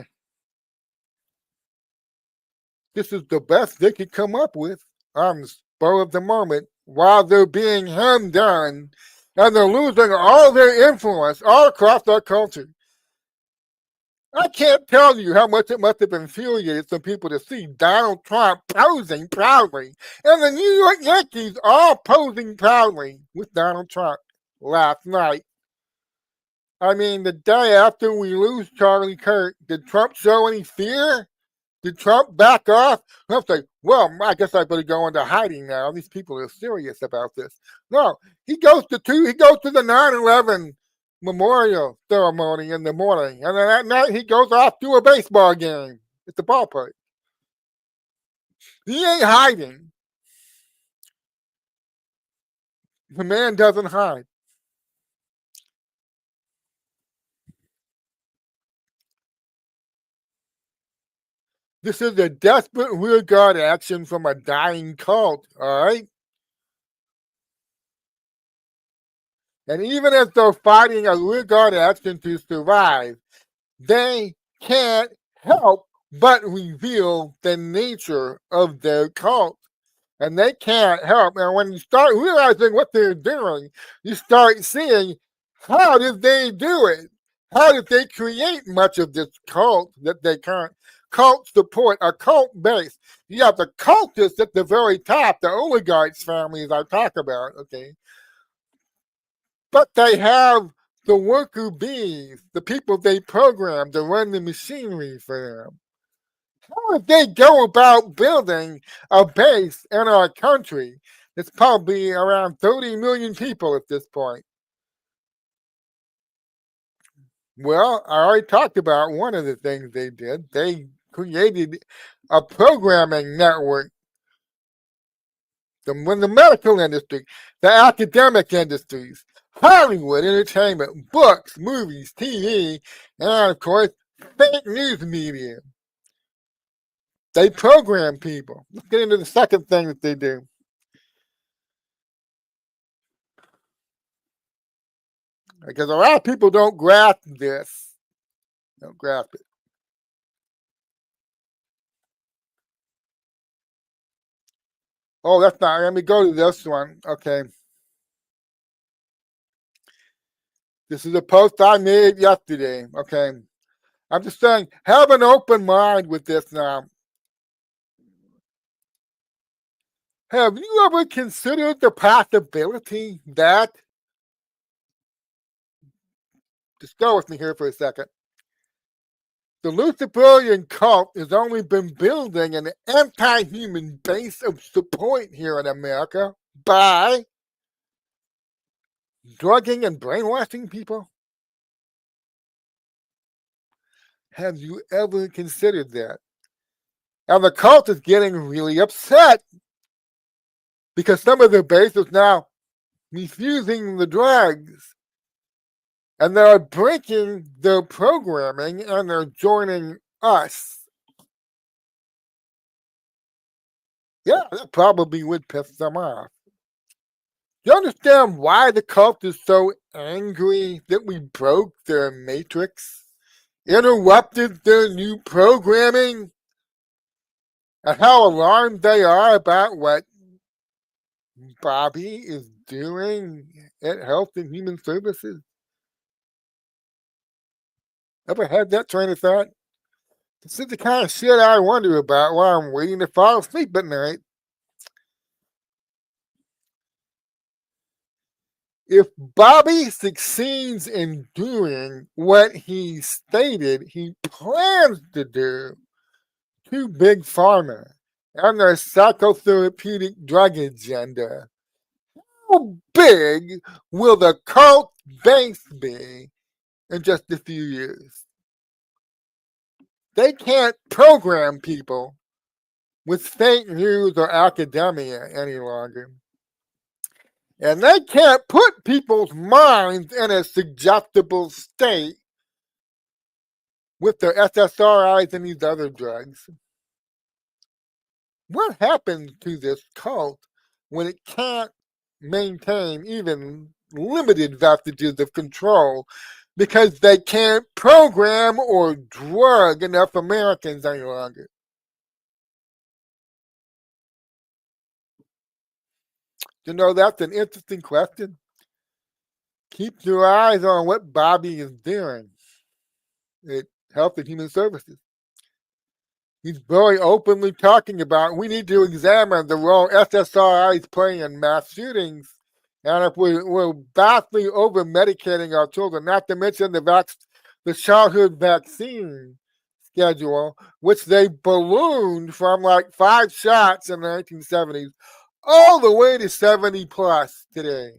[SPEAKER 1] This is the best they could come up with on the spur of the moment while they're being hemmed on and they're losing all their influence all across our culture. I can't tell you how much it must have infuriated some people to see Donald Trump posing proudly and the New York Yankees all posing proudly with Donald Trump last night. I mean, the day after we lose Charlie Kirk, did Trump show any fear? Did Trump back off? I'm like, well, I guess I better go into hiding now. These people are serious about this. No, he goes to the 9/11 memorial ceremony in the morning, and then at night he goes off to a baseball game at the ballpark. He ain't hiding. The man doesn't hide. This is a desperate rearguard action from a dying cult, all right? And even as they're fighting a rearguard action to survive, they can't help but reveal the nature of their cult. And they can't help. And when you start realizing what they're doing, you start seeing, how did they do it? How did they create much of this cult that they can't? Cult support, a cult base. You have the cultists at the very top, the oligarchs families I talk about, okay? But they have the worker bees, the people they program to run the machinery for them. How did they go about building a base in our country? It's probably around 30 million people at this point. Well, I already talked about one of the things they did. They created a programming network. The medical industry, the academic industries, Hollywood, entertainment, books, movies, TV, and of course, fake news media. They program people. Let's get into the second thing that they do. Because a lot of people don't grasp this. Don't grasp it. Oh, that's not. Let me go to this one. Okay. This is a post I made yesterday. Okay. I'm just saying, have an open mind with this now. Have you ever considered the possibility that, just go with me here for a second, the Luciferian cult has only been building an anti-human base of support here in America by drugging and brainwashing people? Have you ever considered that? And the cult is getting really upset because some of their base is now refusing the drugs. And they're breaking their programming and they're joining us. Yeah, that probably would piss them off. You understand why the cult is so angry that we broke their matrix, interrupted their new programming, and how alarmed they are about what Bobby is doing at Health and Human Services? Ever had that train of thought? This is the kind of shit I wonder about while I'm waiting to fall asleep at night. If Bobby succeeds in doing what he stated he plans to do to Big Pharma and their psychotherapeutic drug agenda, how big will the cult base be in just a few years? They can't program people with fake news or academia any longer. And they can't put people's minds in a suggestible state with their SSRIs and these other drugs. What happens to this cult when it can't maintain even limited vestiges of control because they can't program or drug enough Americans any longer? You know, that's an interesting question. Keep your eyes on what Bobby is doing at Health and Human Services. He's very openly talking about we need to examine the role SSRIs play in mass shootings, and if we're vastly over medicating our children, not to mention the childhood vaccine schedule, which they ballooned from like 5 shots in the 1970s all the way to 70 plus today.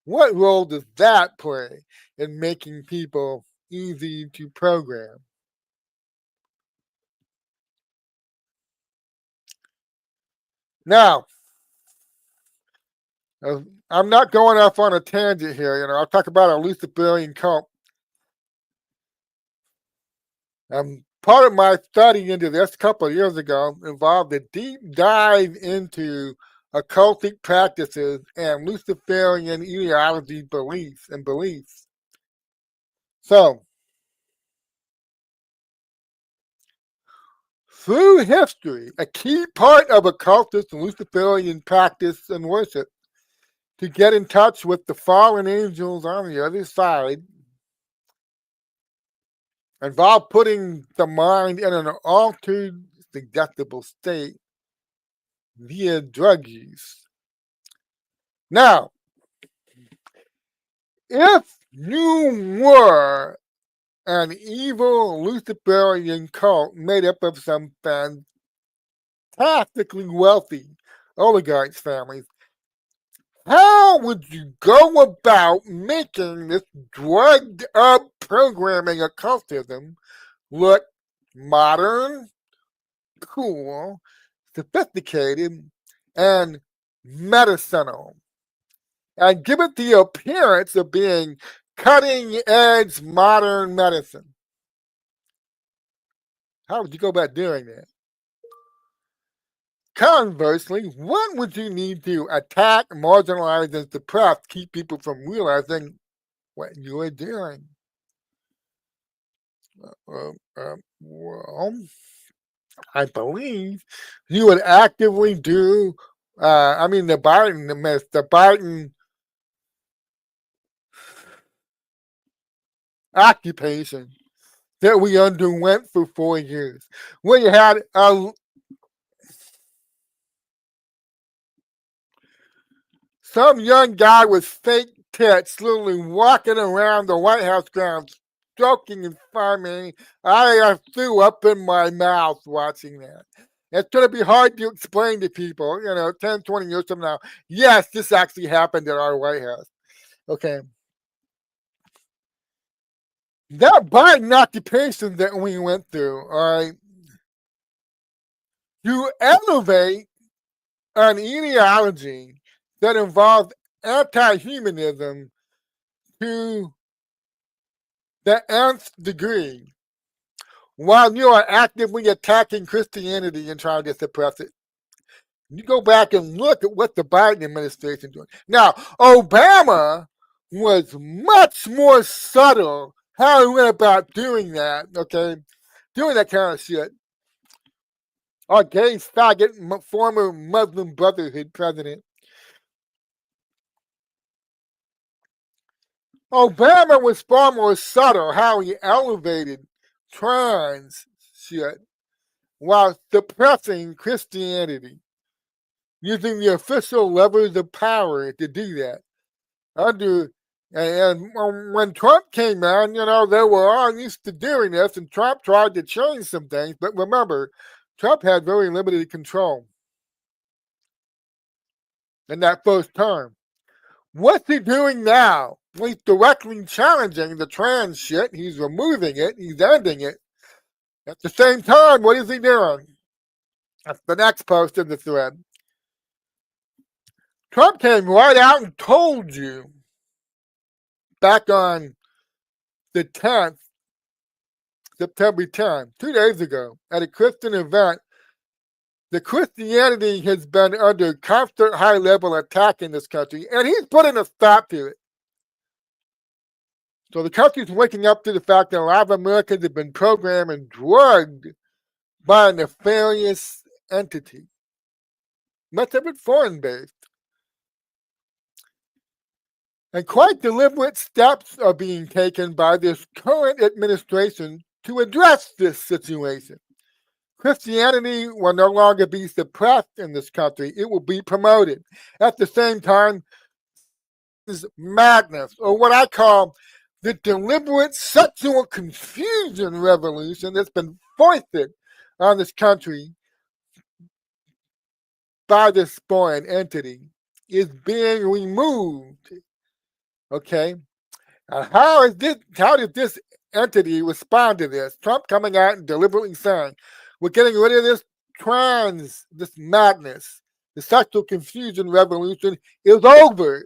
[SPEAKER 1] What role does that play in making people easy to program? Now, I'm not going off on a tangent here. I'll talk about a Luciferian cult. Part of my study into this a couple of years ago involved a deep dive into occultic practices and Luciferian ideology beliefs. So, through history, a key part of occultist and Luciferian practice and worship to get in touch with the fallen angels on the other side involved putting the mind in an altered, suggestible state via drug use. Now, if you were an evil Luciferian cult made up of some fantastically wealthy oligarchs' families, how would you go about making this drugged up programming occultism look modern, cool, sophisticated, and medicinal, and give it the appearance of being cutting edge modern medicine? How would you go about doing that? Conversely, what would you need to attack, marginalize, and suppress, keep people from realizing what you are doing? Well, I believe you would actively do. The Biden occupation that we underwent for 4 years, where you had some young guy with fake tits literally walking around the White House grounds, stroking and farming. I threw up in my mouth watching that. It's going to be hard to explain to people, 10, 20 years from now. Yes, this actually happened at our White House. Okay. That Biden occupation that we went through, all right, you elevate an ideology that involves anti-humanism to the nth degree while you are actively attacking Christianity and trying to suppress it. You go back and look at what the Biden administration is doing. Now, Obama was much more subtle how he went about doing that, okay? Doing that kind of shit. Our gay faggot, former Muslim Brotherhood president. Obama was far more subtle how he elevated trans shit while suppressing Christianity, using the official levers of power to do that. And when Trump came on, they were all used to doing this, and Trump tried to change some things. But remember, Trump had very limited control in that first term. What's he doing now? He's directly challenging the trans shit. He's removing it. He's ending it. At the same time, what is he doing? That's the next post in the thread. Trump came right out and told you back on the 10th, September 10th, 2 days ago, at a Christian event, that Christianity has been under constant high level attack in this country, and he's putting a stop to it. So the country's waking up to the fact that a lot of Americans have been programmed and drugged by a nefarious entity, much of it foreign based. And quite deliberate steps are being taken by this current administration to address this situation. Christianity will no longer be suppressed in this country, it will be promoted. At the same time, Satan's madness, or what I call the deliberate sexual confusion revolution that's been foisted on this country by this foreign entity, is being removed. Okay? How did this entity respond to this? Trump coming out and deliberately saying, we're getting rid of this madness. The sexual confusion revolution is over.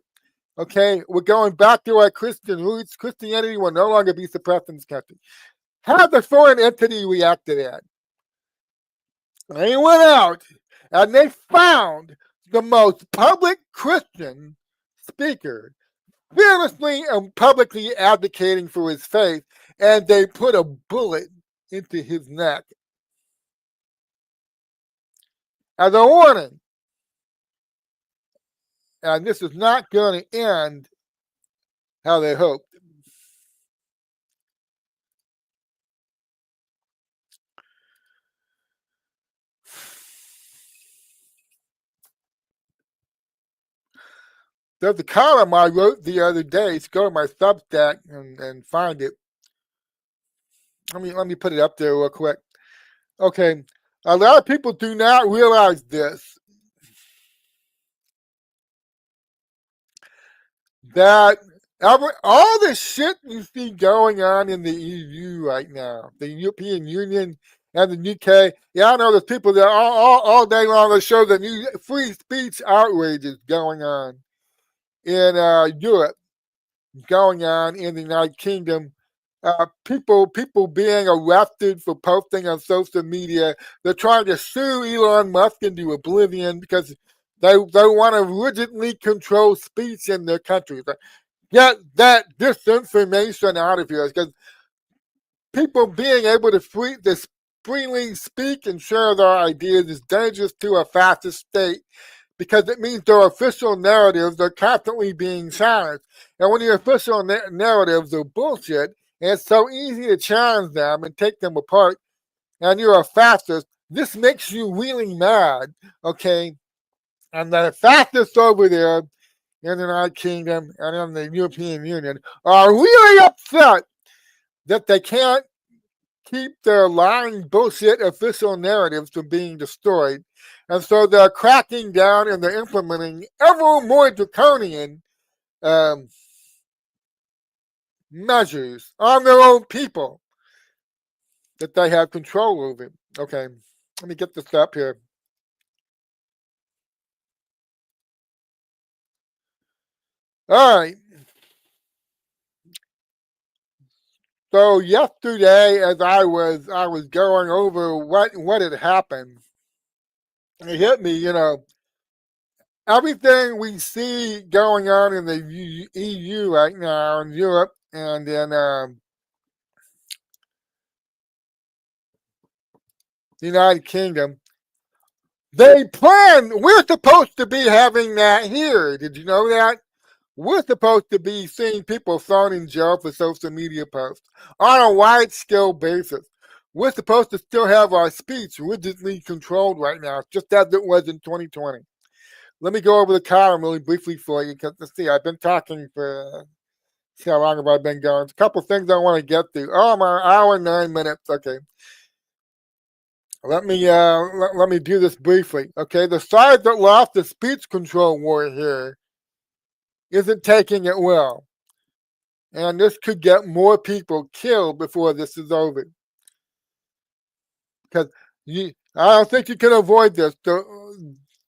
[SPEAKER 1] Okay, we're going back to our Christian roots. Christianity will no longer be suppressed in this country. How did the foreign entity react to that? They went out and they found the most public Christian speaker fearlessly and publicly advocating for his faith, and they put a bullet into his neck as a warning. And this is not going to end how they hoped. There's a column I wrote the other day. So go to my Substack and find it. Let me put it up there real quick. Okay, a lot of people do not realize this, that all the shit you see going on in the EU right now, the European Union and the UK. Yeah, I know there's people that all day long they show the new free speech outrages going on in Europe, going on in the United Kingdom. People being arrested for posting on social media. They're trying to sue Elon Musk into oblivion because they want to rigidly control speech in their country. Get that disinformation out of here, because people being able to freely speak and share their ideas is dangerous to a fascist state, because it means their official narratives are constantly being challenged. And when your official narratives are bullshit, and it's so easy to challenge them and take them apart, and you're a fascist, this makes you really mad, okay? And the fascists over there in the United Kingdom and in the European Union are really upset that they can't keep their lying bullshit official narratives from being destroyed. And so they're cracking down and they're implementing ever more draconian measures on their own people that they have control over. Okay, let me get this up here. All right. So yesterday, as I was going over what had happened, it hit me. Everything we see going on in the EU right now, in Europe, and in the United Kingdom, we're supposed to be having that here. Did you know that? We're supposed to be seeing people thrown in jail for social media posts on a wide scale basis. We're supposed to still have our speech rigidly controlled right now, just as it was in 2020. Let me go over the column really briefly for you, because let's see, I've been talking for, see how long have I been going? A couple things I want to get through. Oh, my hour and 9 minutes. Okay. Let me do this briefly. Okay, the side that lost the speech control war here isn't taking it well. And this could get more people killed before this is over. Because I don't think you can avoid this.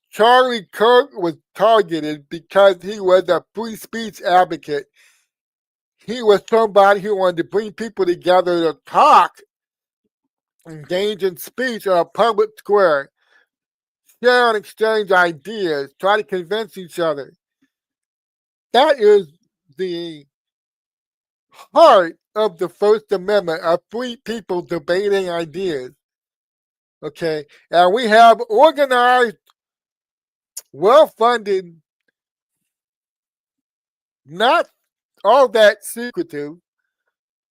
[SPEAKER 1] Charlie Kirk was targeted because he was a free speech advocate. He was somebody who wanted to bring people together to talk, engage in speech on a public square, share and exchange ideas, try to convince each other. That is the heart of the First Amendment, of free people debating ideas. Okay, and we have organized, well-funded, not all that secretive,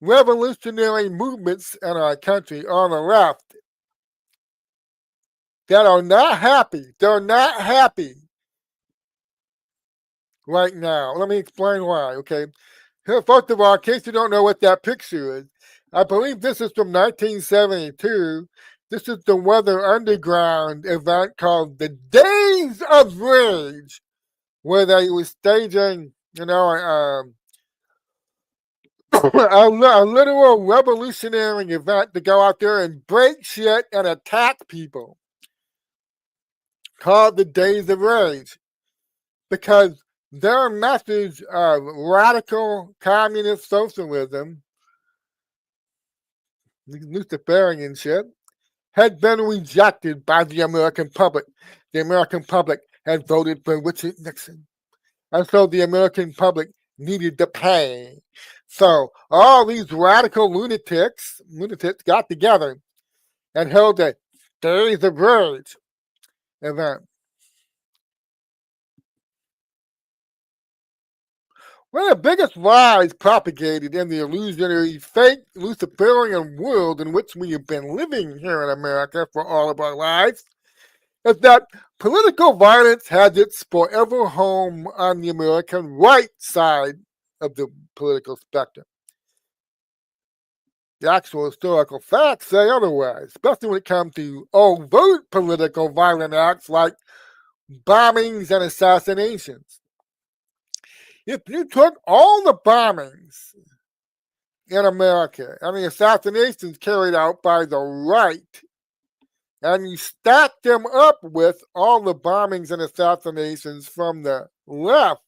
[SPEAKER 1] revolutionary movements in our country on the left that are not happy. They're not happy right now. Let me explain why, okay? First of all, in case you don't know what that picture is, I believe this is from 1972. This is the Weather Underground event called the Days of Rage, where they were staging, a literal revolutionary event to go out there and break shit and attack people, called the Days of Rage, because their message of radical communist socialism, Luciferian shit, had been rejected by the American public. The American public had voted for Richard Nixon. And so the American public needed to pay. So all these radical lunatics got together and held a Days of Rage event. One of the biggest lies propagated in the illusionary, fake Luciferian world in which we have been living here in America for all of our lives is that political violence has its forever home on the American right side of the political spectrum. The actual historical facts say otherwise, especially when it comes to overt political violent acts like bombings and assassinations. If you took all the bombings in America and the assassinations carried out by the right, and you stack them up with all the bombings and assassinations from the left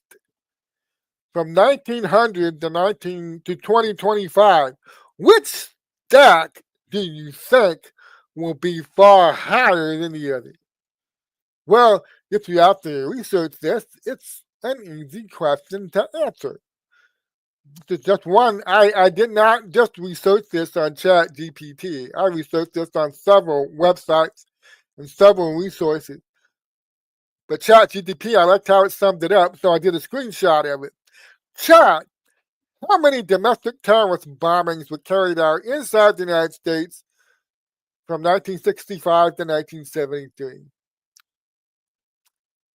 [SPEAKER 1] from 1900 to 2025, which stack do you think will be far higher than the other? Well, if you have to research this, it's an easy question to answer. Just one, I did not just research this on Chat GPT. I researched this on several websites and several resources. But Chat GPT, I liked how it summed it up, so I did a screenshot of it. Chat, how many domestic terrorist bombings were carried out inside the United States from 1965 to 1973?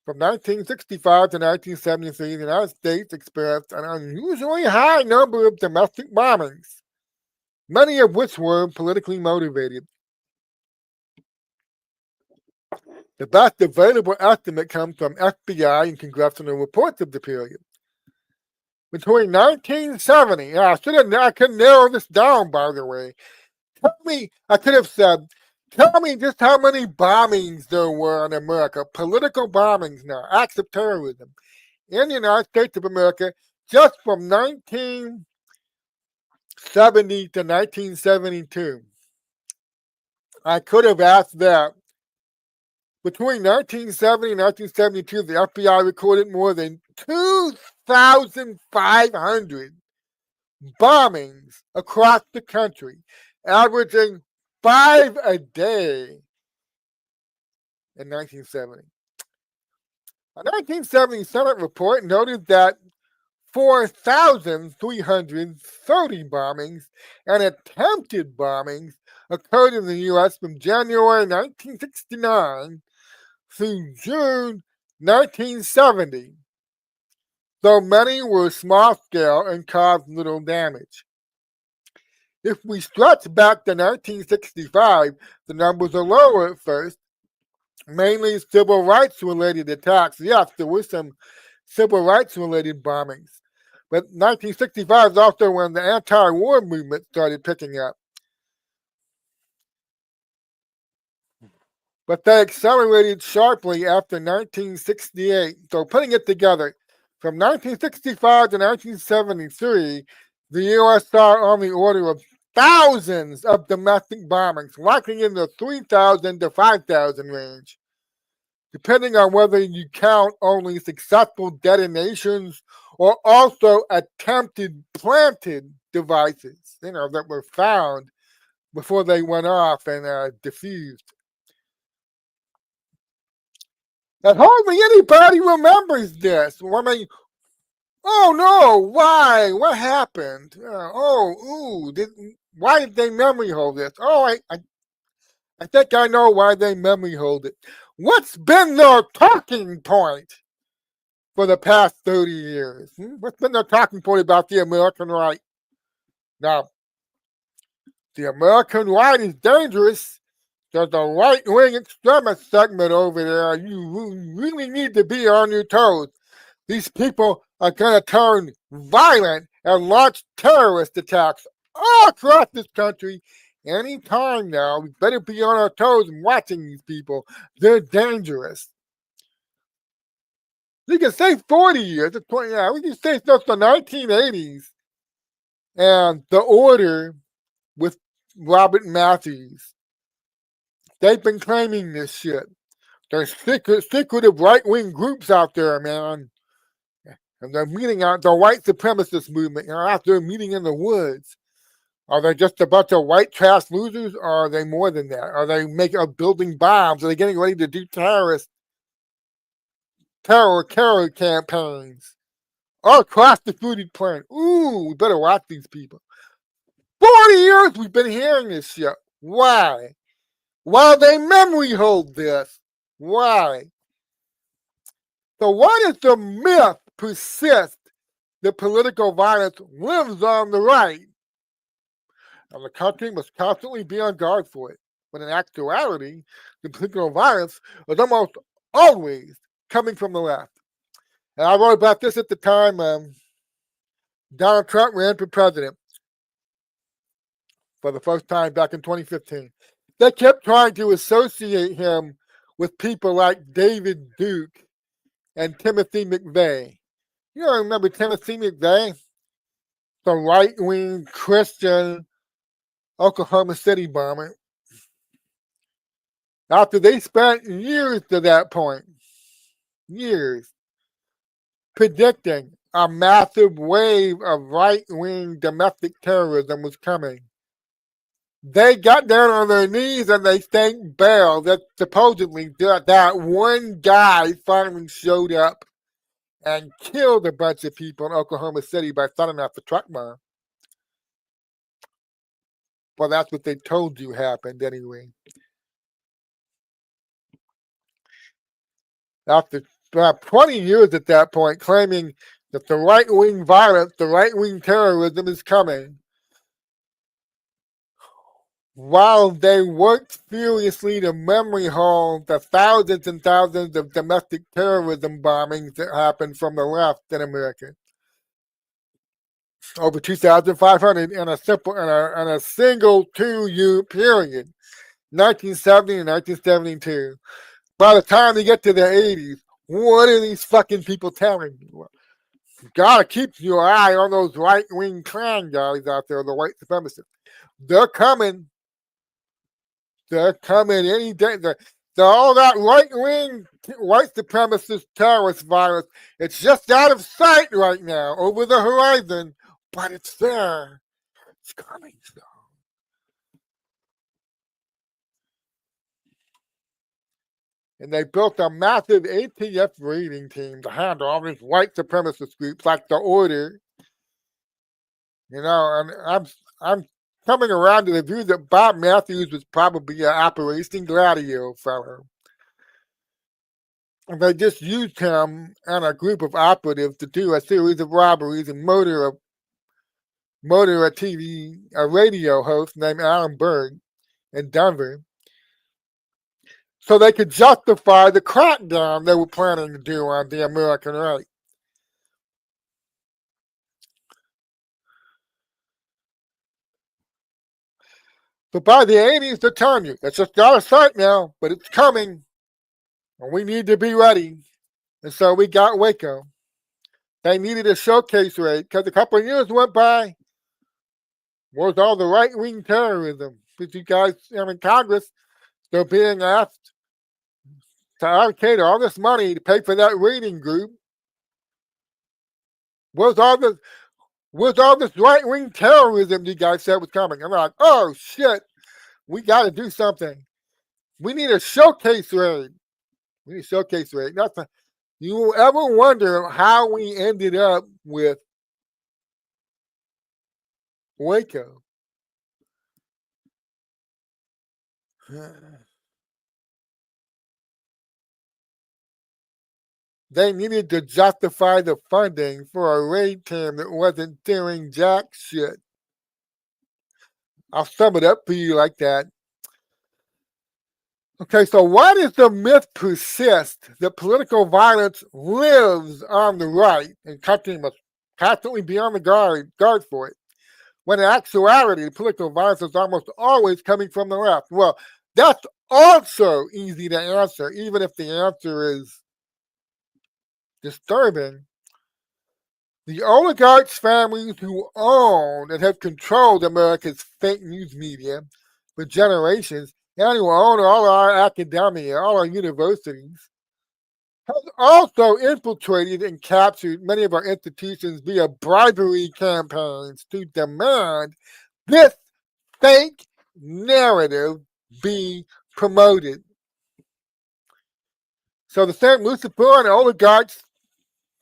[SPEAKER 1] From 1965 to 1973, the United States experienced an unusually high number of domestic bombings, many of which were politically motivated. The best available estimate comes from FBI and congressional reports of the period. Between 1970, I could narrow this down, by the way. I could have said, tell me just how many bombings there were in America, political bombings now, acts of terrorism in the United States of America just from 1970 to 1972. I could have asked that. Between 1970 and 1972, the FBI recorded more than 2,500 bombings across the country, averaging 5 a day in 1970. A 1970 Senate report noted that 4,330 bombings and attempted bombings occurred in the U.S. from January 1969 through June 1970, though many were small scale and caused little damage. If we stretch back to 1965, the numbers are lower at first, mainly civil rights related attacks. Yes, there were some civil rights related bombings, but 1965 is also when the anti war movement started picking up. but they accelerated sharply after 1968. So putting it together, from 1965 to 1973, the U.S. saw on the order of thousands of domestic bombings, likely in the 3,000 to 5,000 range, depending on whether you count only successful detonations or also attempted planted devices, that were found before they went off and diffused. And hardly anybody remembers this. I mean, oh no, why? What happened? Why did they memory hold this? I think I know why they memory hold it. What's been their talking point for the past 30 years? What's been their talking point about the American right? Now, the American right is dangerous. There's a right-wing extremist segment over there. You really need to be on your toes. These people are going to turn violent and launch terrorist attacks all across this country anytime now. We better be on our toes and watching these people. They're dangerous. You can say 40 years. Yeah, we can say since the 1980s. And the order with Robert Matthews. They've been claiming this shit. There's secretive right-wing groups out there, man. And they're meeting out the white supremacist movement, out there meeting in the woods. Are they just a bunch of white trash losers, or are they more than that? Are they building bombs? Are they getting ready to do terror campaigns all across the fooded planet? Ooh, we better watch these people. 40 years we've been hearing this shit. Why? While they memory hold this. Why? So why does the myth persist that political violence lives on the right? And the country must constantly be on guard for it. When in actuality, the political violence is almost always coming from the left. And I wrote about this at the time Donald Trump ran for president for the first time back in 2015. They kept trying to associate him with people like David Duke and Timothy McVeigh. You don't remember Timothy McVeigh? The right-wing Christian Oklahoma City bomber. After they spent years to that point, years, predicting a massive wave of right-wing domestic terrorism was coming, they got down on their knees and they thanked bail that supposedly that one guy finally showed up and killed a bunch of people in Oklahoma City by setting off the truck bomb. Well, that's what they told you happened anyway. After about 20 years at that point, claiming that the right-wing violence, the right-wing terrorism is coming, while they worked furiously to memory hold the thousands and thousands of domestic terrorism bombings that happened from the left in America. Over 2,500 in a single 2-year period, 1970 and 1972. By the time they get to the 80s, what are these fucking people telling you? You gotta keep your eye on those right-wing Klan guys out there, the white supremacists. They're coming. They're coming any day. All that right-wing white supremacist terrorist virus, it's just out of sight right now, over the horizon, but it's there. It's coming soon. And they built a massive ATF raiding team to handle all these white supremacist groups like the Order. And I'm coming around to the view that Bob Matthews was probably an Operation Gladio fellow. And they just used him and a group of operatives to do a series of robberies and murder a radio host named Alan Berg in Denver, so they could justify the crackdown they were planning to do on the American right. But by the 80s, they're telling you, it's just out of sight now, but it's coming, and we need to be ready. And so we got Waco. They needed a showcase rate because a couple of years went by. Where's all the right wing terrorism? But you guys, Congress, they're being asked to allocate all this money to pay for that reading group. Where's all this? Where's all this right wing terrorism you guys said was coming? I'm like, oh shit, we got to do something. We need a showcase raid. We need a showcase raid. Nothing. You will ever wonder how we ended up with Waco? They needed to justify the funding for a raid team that wasn't doing jack shit. I'll sum it up for you like that. Okay, so why does the myth persist that political violence lives on the right and country must constantly be on the guard for it? When in actuality, political violence is almost always coming from the left. Well, that's also easy to answer, even if the answer is disturbing. The oligarchs' families who own and have controlled America's fake news media for generations and who own all our academia, all our universities, have also infiltrated and captured many of our institutions via bribery campaigns to demand this fake narrative be promoted. So the St. Luciferian oligarchs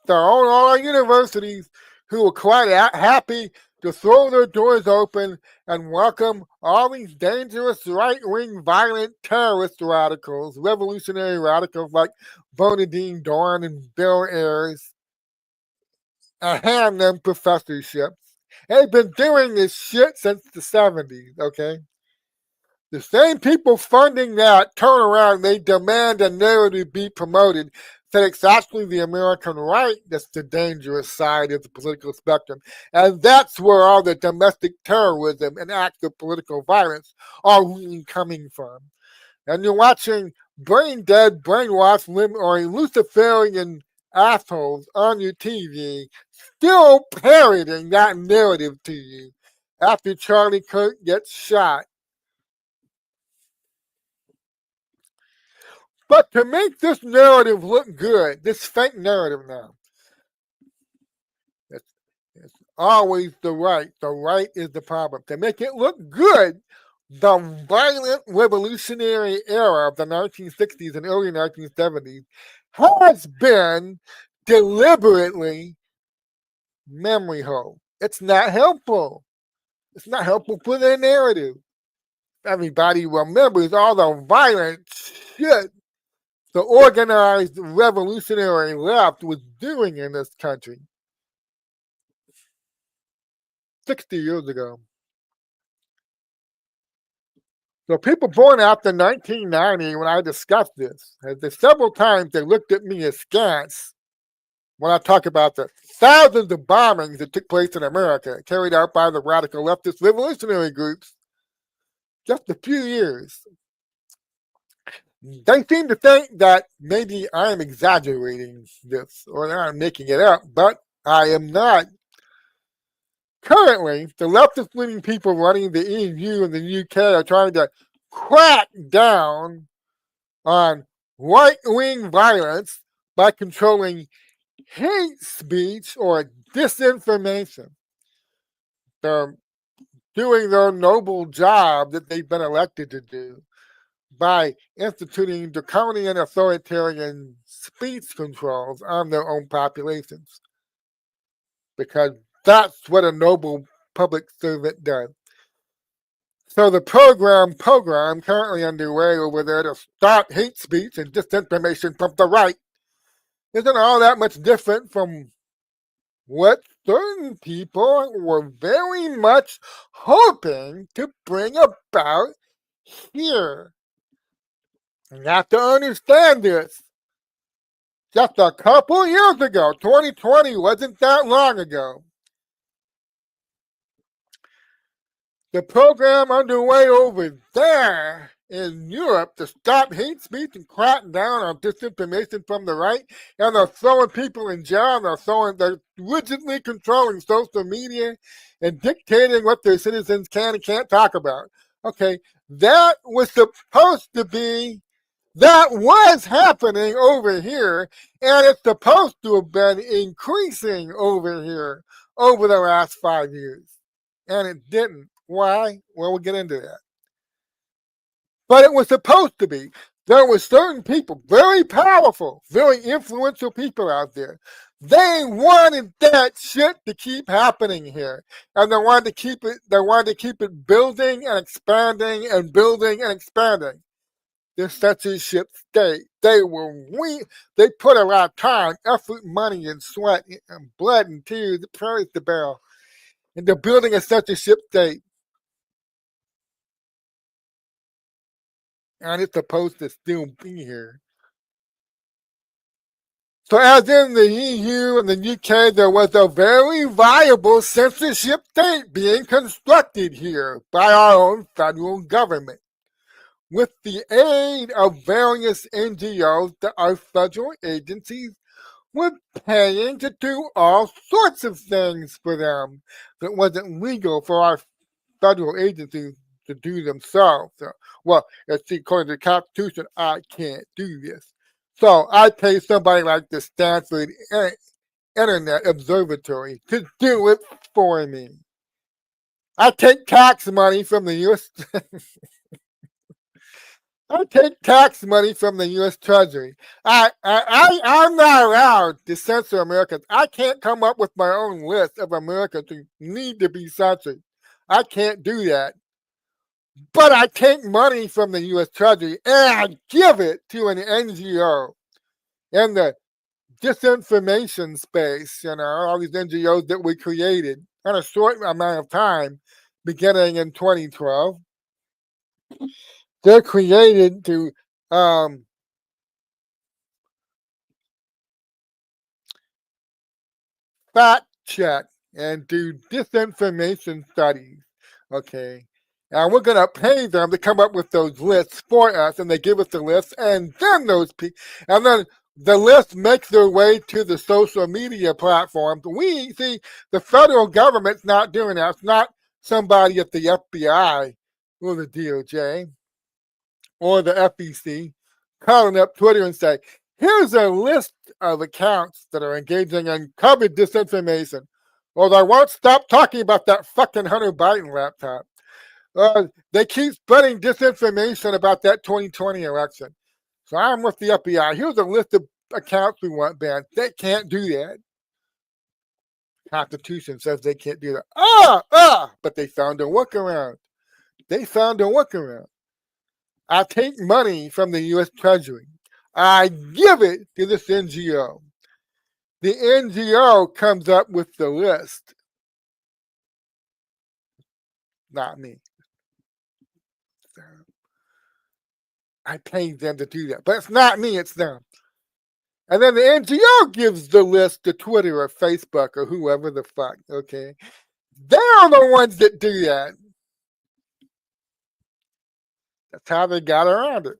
[SPEAKER 1] that own all our universities who are quite happy to throw their doors open and welcome all these dangerous right-wing violent terrorist radicals, revolutionary radicals like Bernardine Dohrn and Bill Ayers, and hand them professorships. They've been doing this shit since the 70s, okay? The same people funding that turn around, they demand a narrative be promoted that it's actually the American right that's the dangerous side of the political spectrum. And that's where all the domestic terrorism and acts of political violence are really coming from. And you're watching brain dead, brainwashed, or Luciferian assholes on your TV still parroting that narrative to you after Charlie Kirk gets shot. But to make this narrative look good, this fake narrative now, it's always the right. The right is the problem. To make it look good, the violent revolutionary era of the 1960s and early 1970s has been deliberately memory hole. It's not helpful. It's not helpful for their narrative. Everybody remembers all the violent shit the organized revolutionary left was doing in this country 60 years ago. So people born after 1990, when I discussed this, several times they looked at me askance when I talk about the thousands of bombings that took place in America, carried out by the radical leftist revolutionary groups, just a few years. They seem to think that maybe I'm exaggerating this or that I'm making it up, but I am not. Currently, the leftist leaning people running the EU and the UK are trying to crack down on right wing violence by controlling hate speech or disinformation. They're doing their noble job that they've been elected to do by instituting draconian authoritarian speech controls on their own populations. Because that's what a noble public servant does. So the program currently underway over there to stop hate speech and disinformation from the right isn't all that much different from what certain people were very much hoping to bring about here. You have to understand this. Just a couple years ago, 2020 wasn't that long ago. The program underway over there in Europe to stop hate speech and crack down on disinformation from the right, and they're throwing people in jail. They're rigidly controlling social media and dictating what their citizens can and can't talk about. Okay, that was supposed to be. That was happening over here, and it's supposed to have been increasing over here over the last 5 years. And it didn't. Why? Well, we'll get into that. But it was supposed to be. There were certain people, very powerful, very influential people out there. They wanted that shit to keep happening here. And they wanted to keep it building and expanding and building and expanding. This censorship state. They put a lot of time, effort, money, and sweat and blood and tears, praise the barrel, into building a censorship state. And it's supposed to still be here. So, as in the EU and the UK, there was a very viable censorship state being constructed here by our own federal government, with the aid of various NGOs that are federal agencies were paying to do all sorts of things for them that wasn't legal for our federal agencies to do themselves. Well, see, according to the Constitution, I can't do this. So I pay somebody like the Stanford Internet Observatory to do it for me. I take tax money from the U.S. I take tax money from the U.S. Treasury. I'm not allowed to censor Americans. I can't come up with my own list of Americans who need to be censored. I can't do that. But I take money from the U.S. Treasury and I give it to an NGO in the disinformation space, all these NGOs that we created in a short amount of time, beginning in 2012. They're created to fact check and do disinformation studies. Okay. And we're going to pay them to come up with those lists for us, and they give us the lists, and then the list makes their way to the social media platforms. We see the federal government's not doing that. It's not somebody at the FBI or the DOJ or the FEC calling up Twitter and say, here's a list of accounts that are engaging in COVID disinformation. Well, they won't stop talking about that fucking Hunter Biden laptop. They keep spreading disinformation about that 2020 election. So I'm with the FBI. Here's a list of accounts we want banned. They can't do that. Constitution says they can't do that. But they found a workaround. I take money from the U.S. Treasury. I give it to this NGO. The NGO comes up with the list. Not me. I paid them to do that. But it's not me, it's them. And then the NGO gives the list to Twitter or Facebook or whoever the fuck, okay? They're the ones that do that. That's how they got around it.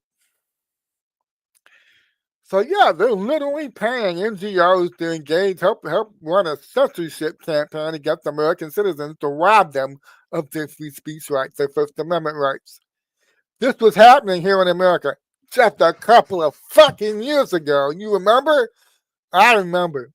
[SPEAKER 1] So yeah, they're literally paying NGOs to engage, help run a censorship campaign against American citizens to rob them of their free speech rights, their First Amendment rights. This was happening here in America just a couple of fucking years ago. You remember? I remember.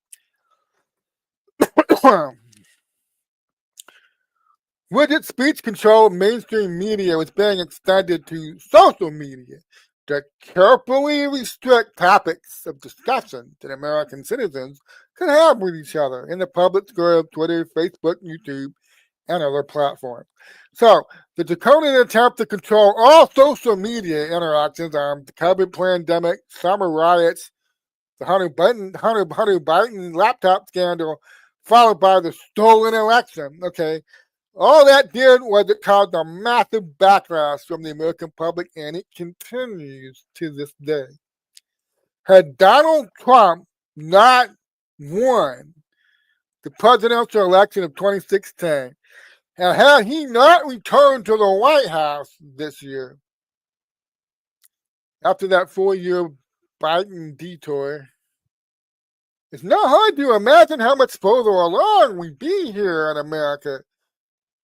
[SPEAKER 1] Rigid speech control of mainstream media was being extended to social media to carefully restrict topics of discussion that American citizens could have with each other in the public square of Twitter, Facebook, YouTube, and other platforms. So, the draconian attempt to control all social media interactions on the COVID pandemic, summer riots, the Hunter Biden laptop scandal, followed by the stolen election. Okay, all that did was it caused a massive backlash from the American public, and it continues to this day. Had Donald Trump not won the presidential election of 2016, And had he not returned to the White House this year, after that 4-year Biden detour, it's not hard to imagine how much further along we'd be here in America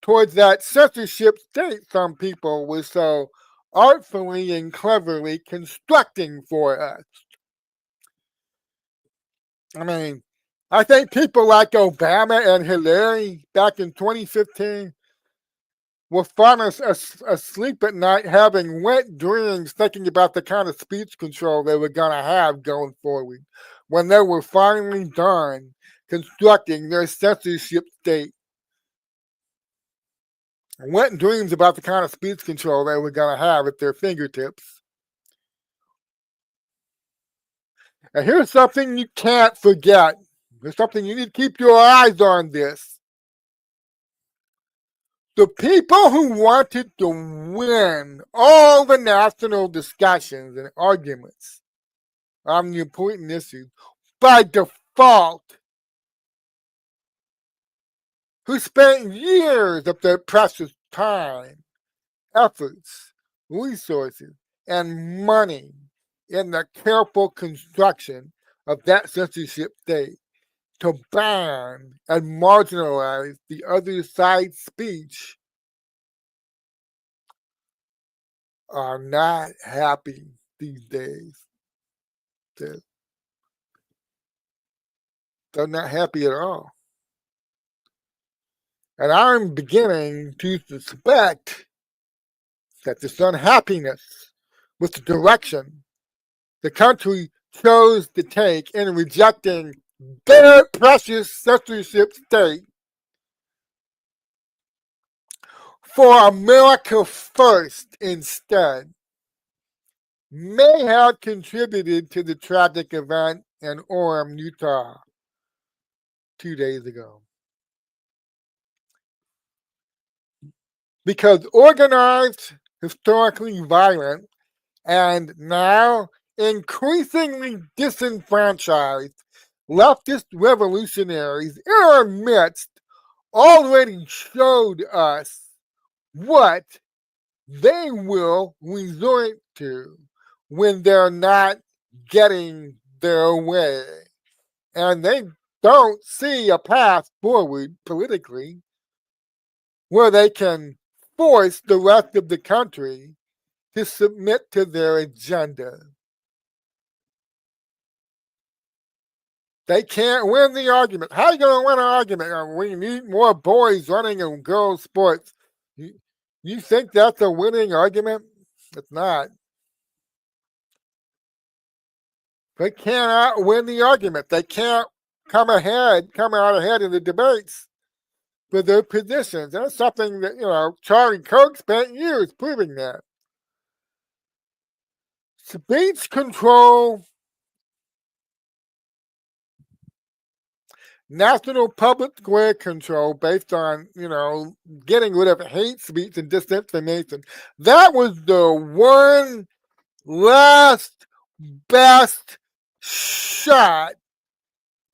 [SPEAKER 1] towards that censorship state some people were so artfully and cleverly constructing for us. I mean, I think people like Obama and Hillary back in 2015 were falling asleep at night having wet dreams thinking about the kind of speech control they were going to have going forward when they were finally done constructing their censorship state. Wet dreams about the kind of speech control they were going to have at their fingertips. And here's something you can't forget. There's something you need to keep your eyes on this. The people who wanted to win all the national discussions and arguments on the important issues by default, who spent years of their precious time, efforts, resources, and money in the careful construction of that censorship state to ban and marginalize the other side's speech are not happy these days. They're not happy at all. And I'm beginning to suspect that this unhappiness with the direction the country chose to take in rejecting their precious censorship state for America First instead may have contributed to the tragic event in Orem, Utah 2 days ago. Because organized, historically violent, and now increasingly disenfranchised leftist revolutionaries in our midst already showed us what they will resort to when they're not getting their way. And they don't see a path forward politically where they can force the rest of the country to submit to their agenda. They can't win the argument. How are you going to win an argument when you need more boys running in girls' sports? You think that's a winning argument? It's not. They cannot win the argument. They can't come out ahead in the debates with their positions. That's something that, Charlie Kirk spent years proving that. Speech control, national public square control based on, getting rid of hate speech and disinformation. That was the one last best shot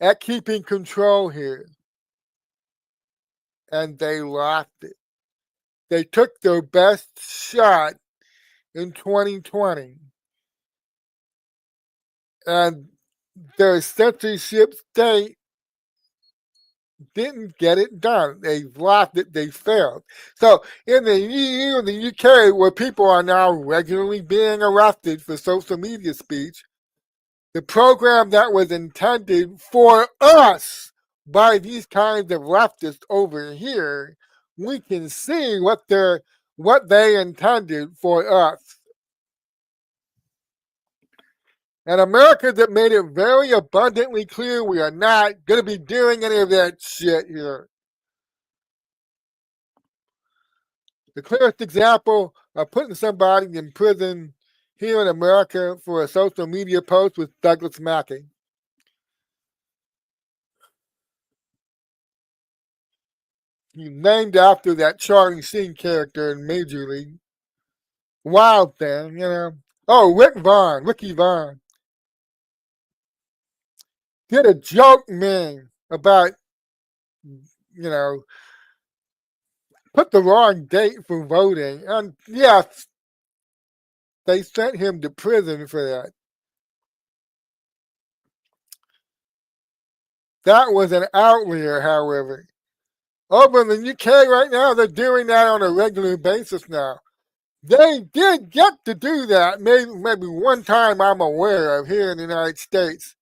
[SPEAKER 1] at keeping control here. And they lost it. They took their best shot in 2020. And their censorship state didn't get it done. They lost it. They failed. So in the EU and the UK, where people are now regularly being arrested for social media speech, the program that was intended for us by these kinds of leftists over here, we can see what they intended for us. And America that made it very abundantly clear we are not going to be doing any of that shit here. The clearest example of putting somebody in prison here in America for a social media post was Douglas Mackey. He's named after that Charlie Sheen character in Major League. Wild thing, Oh, Ricky Vaughn. Did a joke meme about, put the wrong date for voting. And yes, they sent him to prison for that. That was an outlier, however. Over in the UK right now, they're doing that on a regular basis now. They did get to do that maybe one time I'm aware of here in the United States.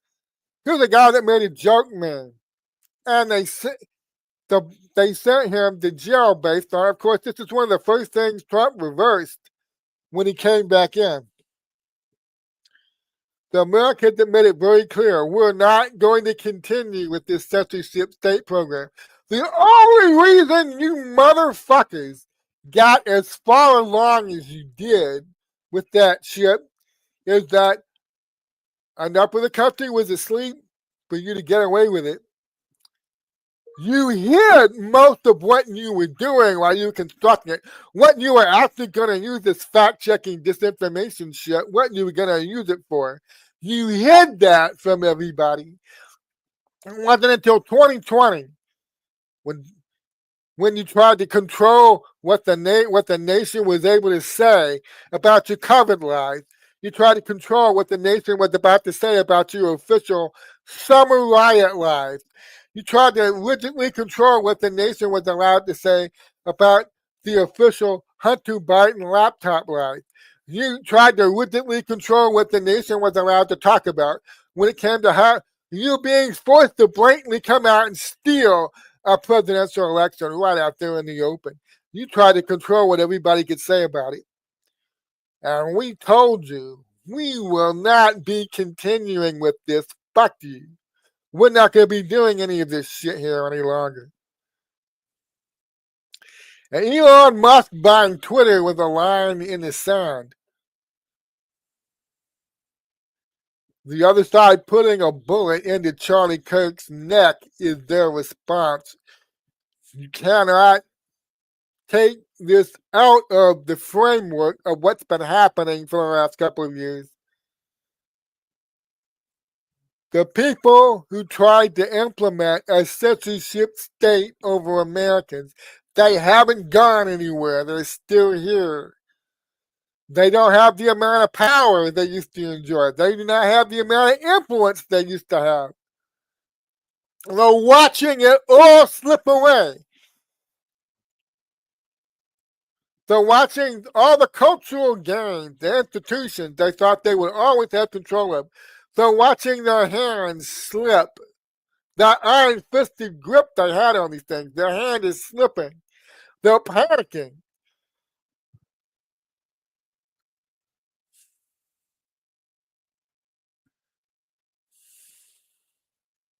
[SPEAKER 1] Here's a guy that made a joke, man. And they sent him to jail based on, of course, this is one of the first things Trump reversed when he came back in. The Americans have made it very clear we're not going to continue with this censorship state program. The only reason you motherfuckers got as far along as you did with that shit is that enough of the country was asleep for you to get away with it. You hid most of what you were doing while you were constructing it. What you were actually going to use this fact-checking disinformation shit, what you were going to use it for. You hid that from everybody. It wasn't until 2020 when you tried to control what the nation was able to say about your COVID lies. You tried to control what the nation was about to say about your official summer riot lies. You tried to rigidly control what the nation was allowed to say about the official Hunter Biden laptop lies. You tried to rigidly control what the nation was allowed to talk about when it came to how you being forced to blatantly come out and steal a presidential election right out there in the open. You tried to control what everybody could say about it. And we told you, we will not be continuing with this. Fuck you. We're not going to be doing any of this shit here any longer. And Elon Musk buying Twitter with a line in the sand. The other side putting a bullet into Charlie Kirk's neck is their response. You cannot take this out of the framework of what's been happening for the last couple of years. The people who tried to implement a censorship state over Americans, they haven't gone anywhere. They're still here. They don't have the amount of power they used to enjoy. They do not have the amount of influence they used to have. They're watching it all slip away. They're watching all the cultural gains, the institutions they thought they would always have control of. They're watching their hands slip. That iron-fisted grip they had on these things, their hand is slipping. They're panicking.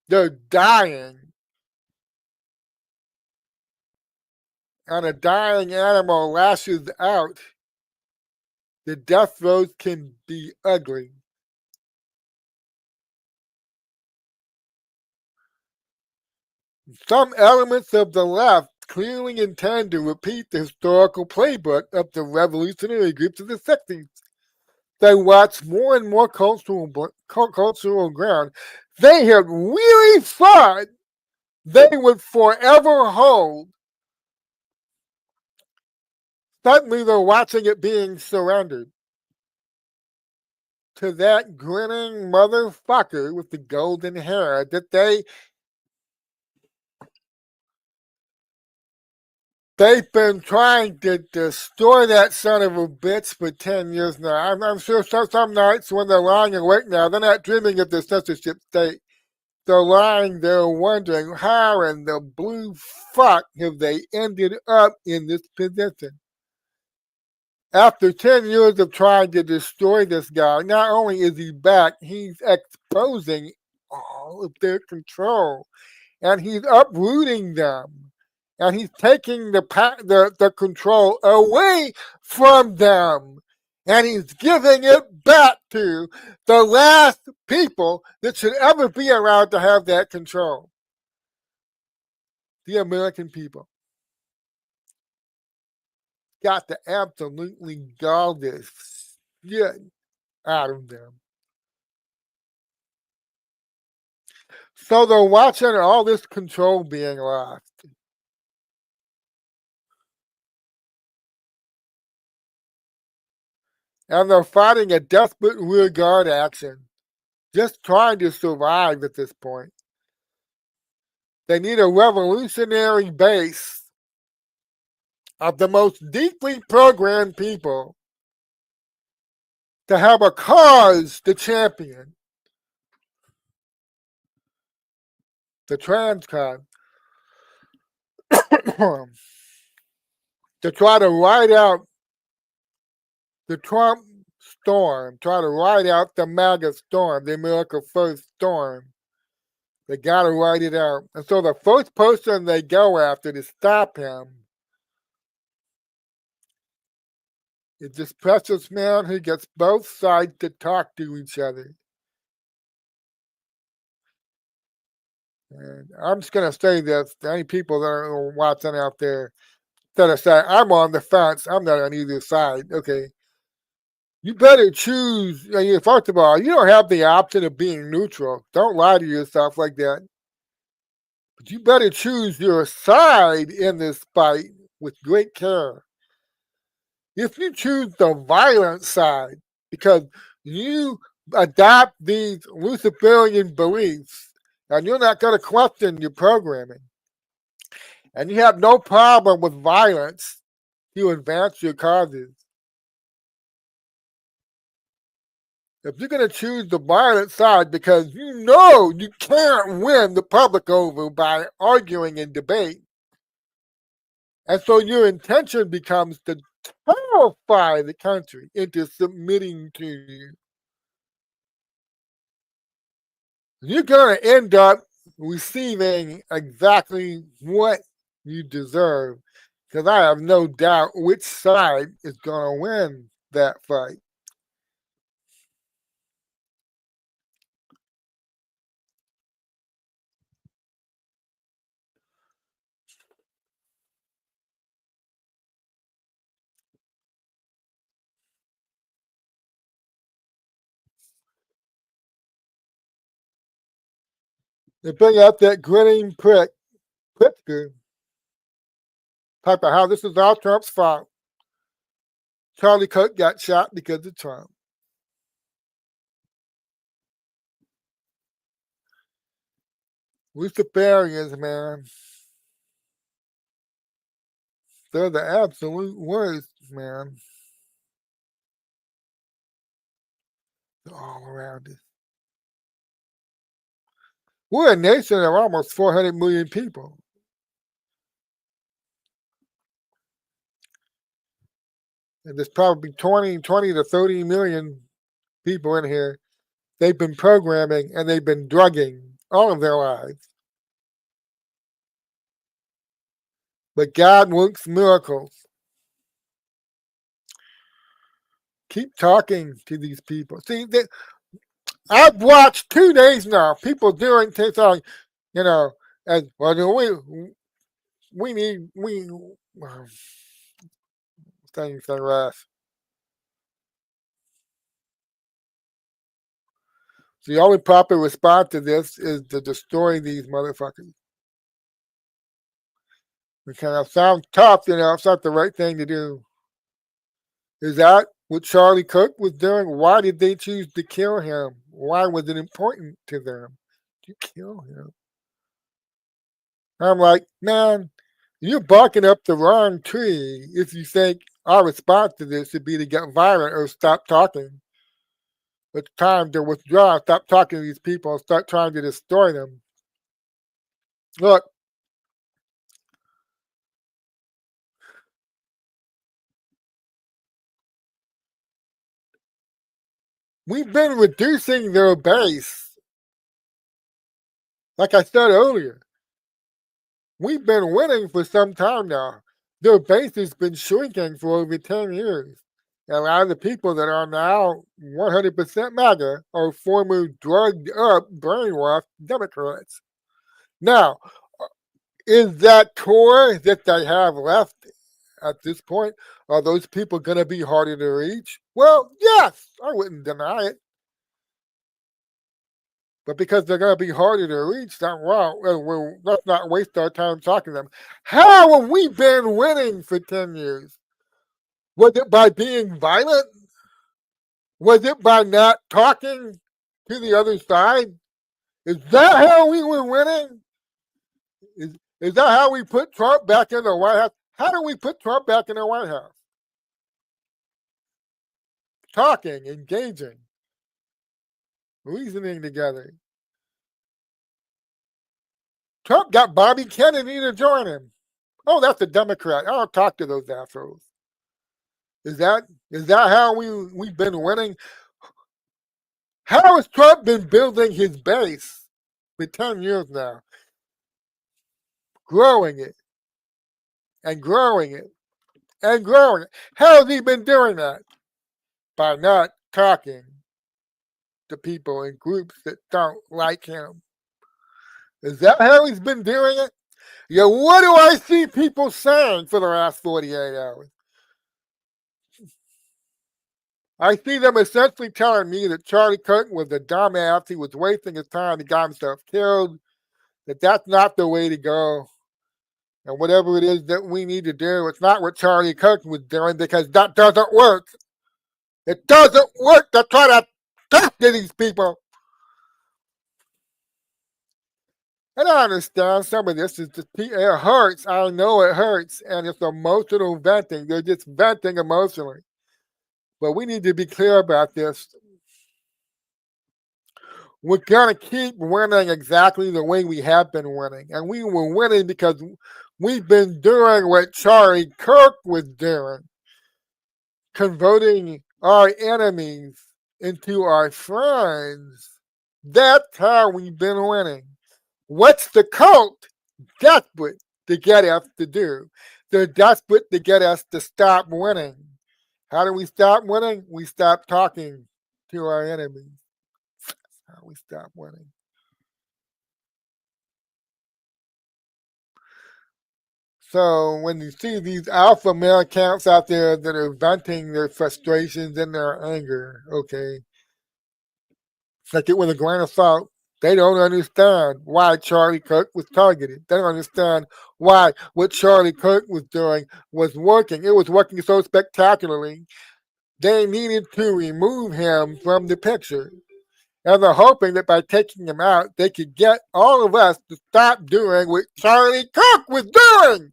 [SPEAKER 1] They're dying. And a dying animal lashes out. The death throes can be ugly. Some elements of the left clearly intend to repeat the historical playbook of the revolutionary groups of the 60s. They watch more and more cultural ground they had really thought they would forever hold. Suddenly they're watching it being surrendered to that grinning motherfucker with the golden hair that they've been trying to destroy that son of a bitch for 10 years now. I'm sure some nights when they're lying awake now, they're not dreaming of the censorship state. They're lying there wondering how in the blue fuck have they ended up in this position. After 10 years of trying to destroy this guy, not only is he back, he's exposing all of their control. And he's uprooting them. And he's taking the control away from them. And he's giving it back to the last people that should ever be allowed to have that control. The American people. Got to absolutely gall this shit out of them. So they're watching all this control being lost. and they're fighting a desperate rearguard action, just trying to survive at this point. They need a revolutionary base of the most deeply programmed people to have a cause to champion, the trans cause, to try to ride out the Trump storm, try to ride out the MAGA storm, the America First storm. They gotta ride it out. And so the first person they go after to stop him is this precious man who gets both sides to talk to each other. And I'm just gonna say this to any people that are watching out there that are saying, I'm on the fence, I'm not on either side. Okay. You better choose. First of all, you don't have the option of being neutral. Don't lie to yourself like that. But you better choose your side in this fight with great care. If you choose the violent side because you adopt these Luciferian beliefs and you're not going to question your programming, and you have no problem with violence to advance your causes, if you're going to choose the violent side because you know you can't win the public over by arguing and debate, and so your intention becomes to terrify the country into submitting to you, you're going to end up receiving exactly what you deserve. Because I have no doubt which side is going to win that fight. They bring out that grinning Pritzker, talk about how this is all Trump's fault. Charlie Kirk got shot because of Trump. Luciferians, man, they're the absolute worst, man. They're all around us. We're a nation of almost 400 million people. And there's probably 20 to 30 million people in here. They've been programming and they've been drugging all of their lives. But God works miracles. Keep talking to these people. See, I've watched 2 days now. People doing things like, as well. We need things like last. The only proper response to this is to destroy these motherfuckers. It kind of sounds tough, it's not the right thing to do. Is that what Charlie Kirk was doing? Why did they choose to kill him? Why was it important to them to kill him? I'm like, man, you're barking up the wrong tree if you think our response to this should be to get violent or stop talking. It's time to withdraw, stop talking to these people, and start trying to destroy them. Look, we've been reducing their base. Like I said earlier, we've been winning for some time now. Their base has been shrinking for over 10 years. And a lot of the people that are now 100% MAGA are former drugged up, brainwashed Democrats. Now, is that core that they have left at this point, are those people going to be harder to reach? Well, yes, I wouldn't deny it. But because they're going to be harder to reach, let's not waste our time talking to them. How have we been winning for 10 years? Was it by being violent? Was it by not talking to the other side? Is that how we were winning? Is that how we put Trump back in the White House? How do we put Trump back in the White House? Talking, engaging, reasoning together. Trump got Bobby Kennedy to join him. Oh, that's a Democrat. I don't talk to those assholes. Is that how we've been winning? How has Trump been building his base for 10 years now? Growing it and growing it and growing it. How has he been doing that? By not talking to people in groups that don't like him. Is that how he's been doing it? Yeah, what do I see people saying for the last 48 hours? I see them essentially telling me that Charlie Kirk was a dumbass, he was wasting his time, he got himself killed, that that's not the way to go. And whatever it is that we need to do, it's not what Charlie Kirk was doing because that doesn't work. It doesn't work to try to talk to these people. And I understand some of this is just, it hurts. I know it hurts. And it's emotional venting. They're just venting emotionally. But we need to be clear about this. We're going to keep winning exactly the way we have been winning. And we were winning because we've been doing what Charlie Kirk was doing, converting our enemies into our friends. That's how we've been winning. What's the cult desperate to get us to do? They're desperate to get us to stop winning. How do we stop winning? We stop talking to our enemies. That's how we stop winning. So when you see these alpha male accounts out there that are venting their frustrations and their anger, okay, take it with a grain of salt. They don't understand why Charlie Kirk was targeted. They don't understand why what Charlie Kirk was doing was working. It was working so spectacularly. They needed to remove him from the picture. And they're hoping that by taking him out, they could get all of us to stop doing what Charlie Kirk was doing.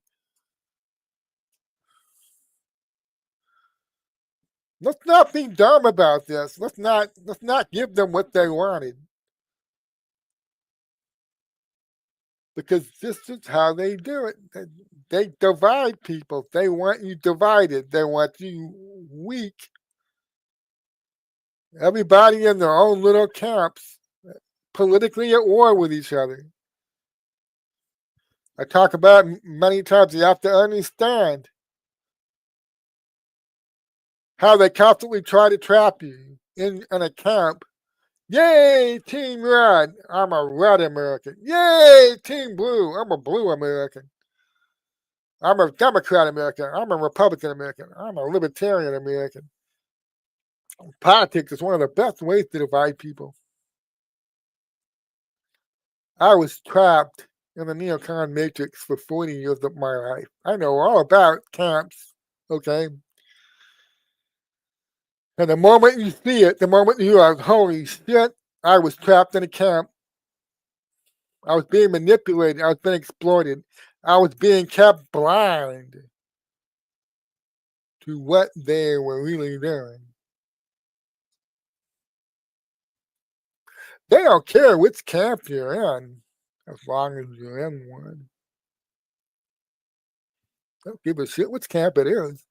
[SPEAKER 1] Let's not be dumb about this. Let's not give them what they wanted. Because this is how they do it. They divide people. They want you divided. They want you weak. Everybody in their own little camps, politically at war with each other. I talk about many times, you have to understand how they constantly try to trap you in a camp. Yay, Team Red, I'm a red American. Yay, Team Blue, I'm a blue American. I'm a Democrat American. I'm a Republican American. I'm a Libertarian American. Politics is one of the best ways to divide people. I was trapped in the neocon matrix for 40 years of my life. I know all about camps, okay? And the moment you see it, the moment you are, holy shit, I was trapped in a camp. I was being manipulated. I was being exploited. I was being kept blind to what they were really doing. They don't care which camp you're in, as long as you're in one. They don't give a shit which camp it is.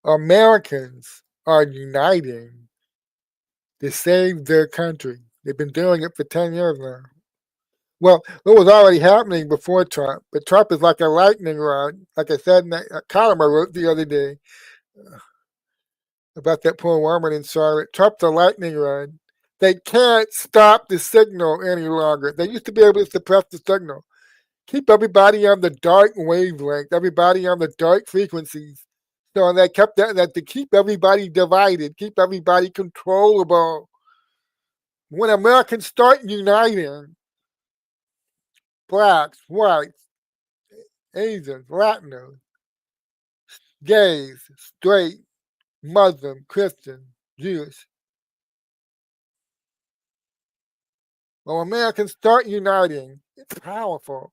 [SPEAKER 1] Americans are uniting to save their country. They've been doing it for 10 years now. Well, it was already happening before Trump, but Trump is like a lightning rod. Like I said in that column I wrote the other day about that poor woman in Charlotte. Trump's a lightning rod. They can't stop the signal any longer. They used to be able to suppress the signal. Keep everybody on the dark wavelength, everybody on the dark frequencies, So they kept that to keep everybody divided, keep everybody controllable. When Americans start uniting, blacks, whites, Asians, Latinos, gays, straight, Muslim, Christian, Jewish. When Americans start uniting, it's powerful.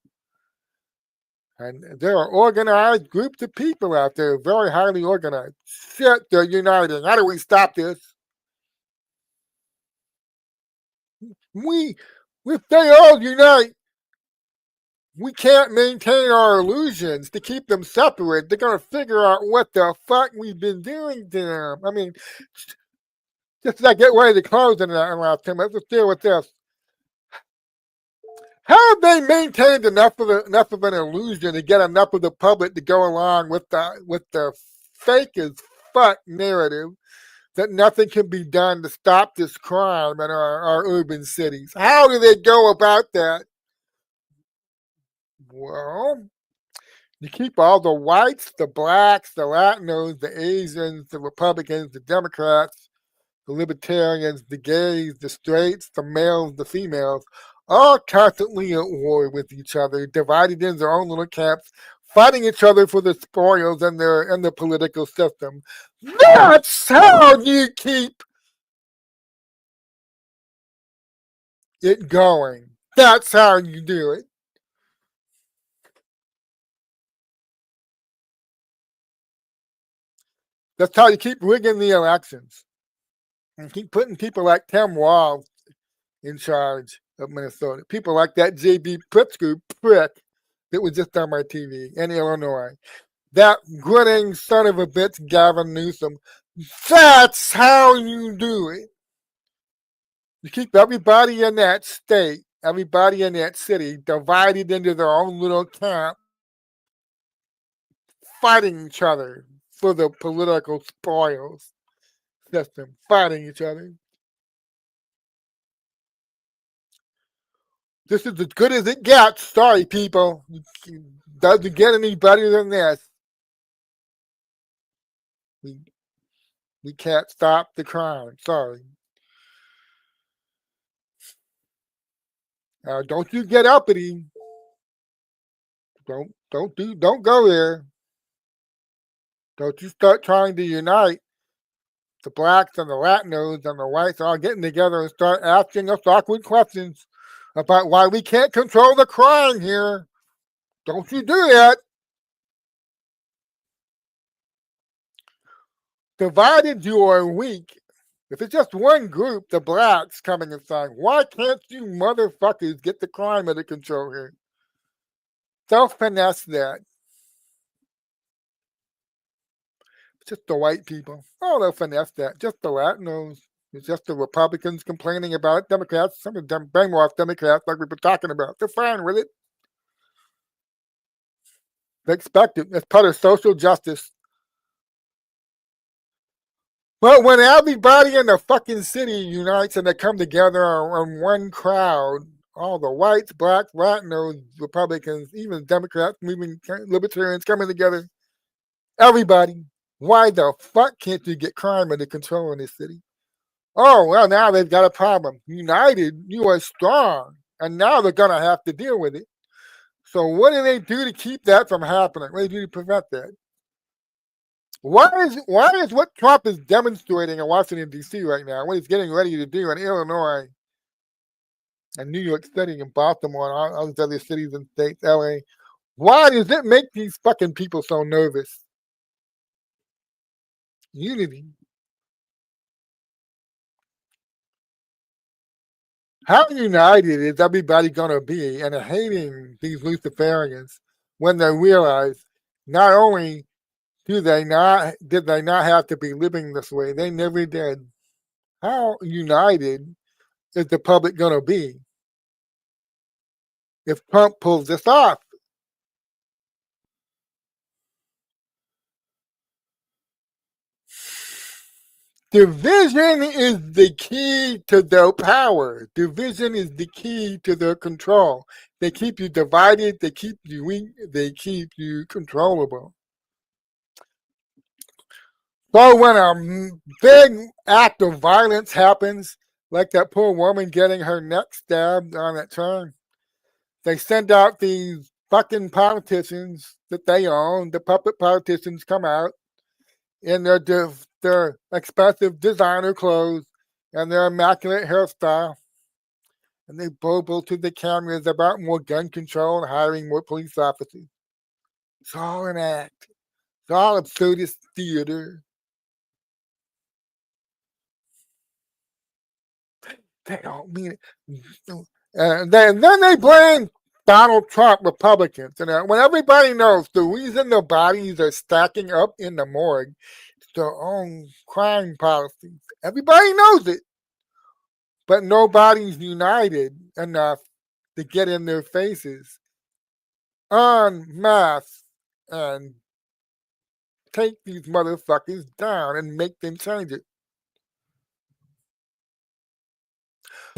[SPEAKER 1] And there are organized groups of people out there, very highly organized. Shit, they're uniting. How do we stop this? We, if they all unite, we can't maintain our illusions to keep them separate. They're gonna figure out what the fuck we've been doing to them. I mean, just as I get ready to close in that last time, let's just deal with this. How have they maintained enough of an illusion to get enough of the public to go along with the fake as fuck narrative that nothing can be done to stop this crime in our urban cities? How do they go about that? Well, you keep all the whites, the blacks, the Latinos, the Asians, the Republicans, the Democrats, the libertarians, the gays, the straights, the males, the females, all constantly at war with each other, divided into their own little camps, fighting each other for the spoils and the political system. That's how you keep it going. That's how you do it. That's how you keep rigging the elections and keep putting people like Tim Walz in charge of Minnesota. People like that J.B. Pritzker prick that was just on my TV in Illinois. That grinning son of a bitch, Gavin Newsom. That's how you do it. You keep everybody in that state, everybody in that city divided into their own little camp, fighting each other for the political spoils system, fighting each other. This is as good as it gets. Sorry, people. It doesn't get any better than this. We can't stop the crime. Sorry. Don't you get uppity. Don't go there. Don't you start trying to unite the blacks and the Latinos and the whites all getting together and start asking us awkward questions about why we can't control the crime here. Don't you do that. Divided you are weak. If it's just one group, the blacks coming and saying, why can't you motherfuckers get the crime under control here? They'll finesse that. Just the white people. Oh, they'll finesse that. Just the Latinos. It's just the Republicans complaining about it. Democrats, some of them brainwashed Democrats like we've been talking about. They're fine with it. They expect it. It's part of social justice. But when everybody in the fucking city unites and they come together on one crowd, all the whites, blacks, Latinos, Republicans, even Democrats, moving libertarians coming together, everybody, why the fuck can't you get crime under control in this city? Oh, well, now they've got a problem. United, you are strong. And now they're going to have to deal with it. So what do they do to keep that from happening? What do they do to prevent that? Why is what Trump is demonstrating in Washington, D.C. right now, what he's getting ready to do in Illinois and New York City and Baltimore and all these other cities and states, L.A., why does it make these fucking people so nervous? Unity. How united is everybody going to be in hating these Luciferians when they realize not only did they not have to be living this way, they never did. How united is the public going to be if Trump pulls this off? Division is the key to their power. Division is the key to their control. They keep you divided, they keep you weak, they keep you controllable. So when a big act of violence happens, like that poor woman getting her neck stabbed on that train, they send out these fucking politicians that they own. The puppet politicians come out in their expensive designer clothes and their immaculate hairstyle, and they boble to the cameras about more gun control and hiring more police officers. It's all an act. It's all absurdist theater. They don't mean it. And then they blame Donald Trump Republicans. And when everybody knows the reason the bodies are stacking up in the morgue is their own crime policies. Everybody knows it, but nobody's united enough to get in their faces en masse and take these motherfuckers down and make them change it.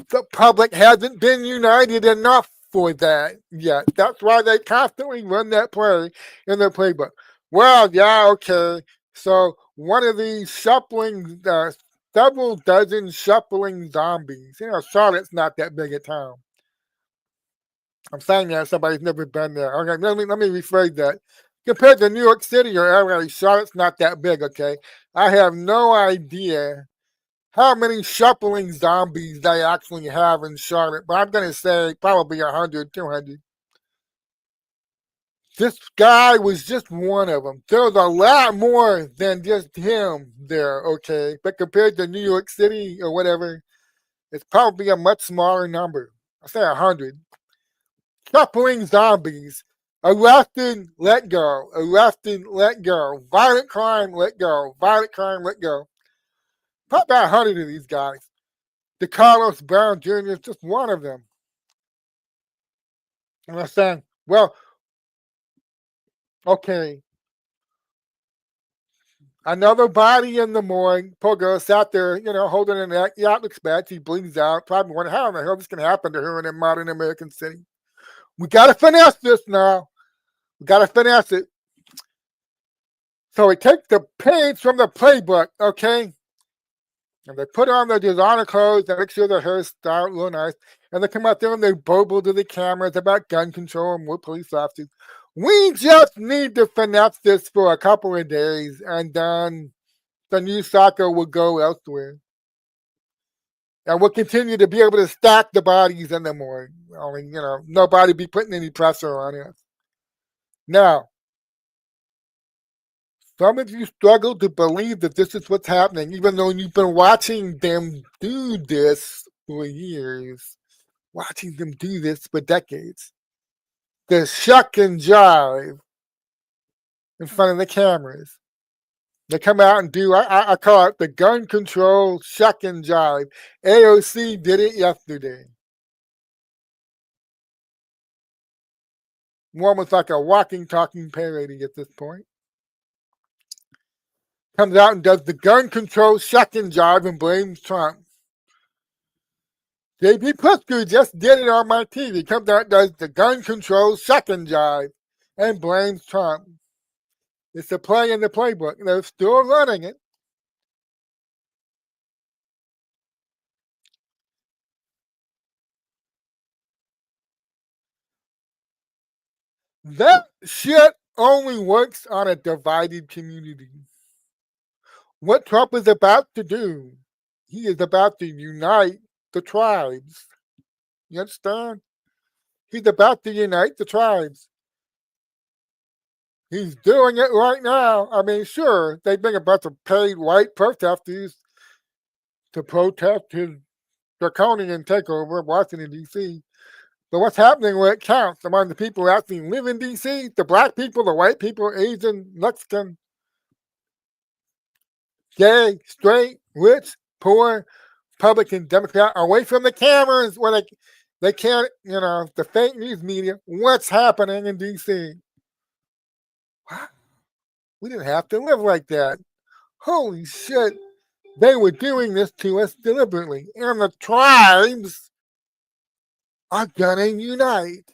[SPEAKER 1] The public hasn't been united enough for that yet. That's why they constantly run that play in their playbook. Well, yeah, okay. So one of these shuffling, several dozen shuffling zombies. You know, Charlotte's not that big a town. I'm saying that somebody's never been there. Okay, let me rephrase that. Compared to New York City or LA, Charlotte's not that big. Okay, I have no idea how many shuffling zombies they actually have in Charlotte, but I'm going to say probably 100, 200. This guy was just one of them. There was a lot more than just him there, okay? But compared to New York City or whatever, it's probably a much smaller number. I say 100. Shuffling zombies. Arrested, let go. Arrested, let go. Violent crime, let go. Violent crime, let go. Probably about 100 of these guys. The Carlos Brown Jr. is just one of them. And I'm saying, well, okay, another body in the morning. Poor girl sat there, holding her neck. Yeah, it looks bad. She bleeds out. Probably wondering how in the hell this can happen to her in a modern American city. We got to finesse this now. We got to finesse it. So we take the page from the playbook, okay? And they put on their designer clothes and make sure their hair is styled real nice. And they come out there and they burble to the cameras about gun control and more police officers. We just need to finesse this for a couple of days, and then the news cycle will go elsewhere. And we'll continue to be able to stack the bodies in the morning. I mean, nobody be putting any pressure on us. Now, some of you struggle to believe that this is what's happening, even though you've been watching them do this for years, watching them do this for decades. The shuck and jive in front of the cameras. They come out and do, I call it the gun control shuck and jive. AOC did it yesterday. One was like a walking, talking parody at this point. Comes out and does the gun control shuck and jive and blames Trump. JP Pritzker just did it on my TV. Comes out and does the gun control shuck and jive and blames Trump. It's a play in the playbook. They're still running it. That shit only works on a divided community. What Trump is about to do, he is about to unite the tribes. You understand? He's about to unite the tribes. He's doing it right now. I mean, sure, they bring a bunch of paid white protesters to protest his draconian takeover of Washington, D.C. But what's happening where it counts among the people who actually live in D.C., the black people, the white people, Asian, Mexican, gay, straight, rich, poor, Republican, Democrat, away from the cameras where they can't, the fake news media, what's happening in D.C. We didn't have to live like that. Holy shit. They were doing this to us deliberately. And the tribes are gonna unite.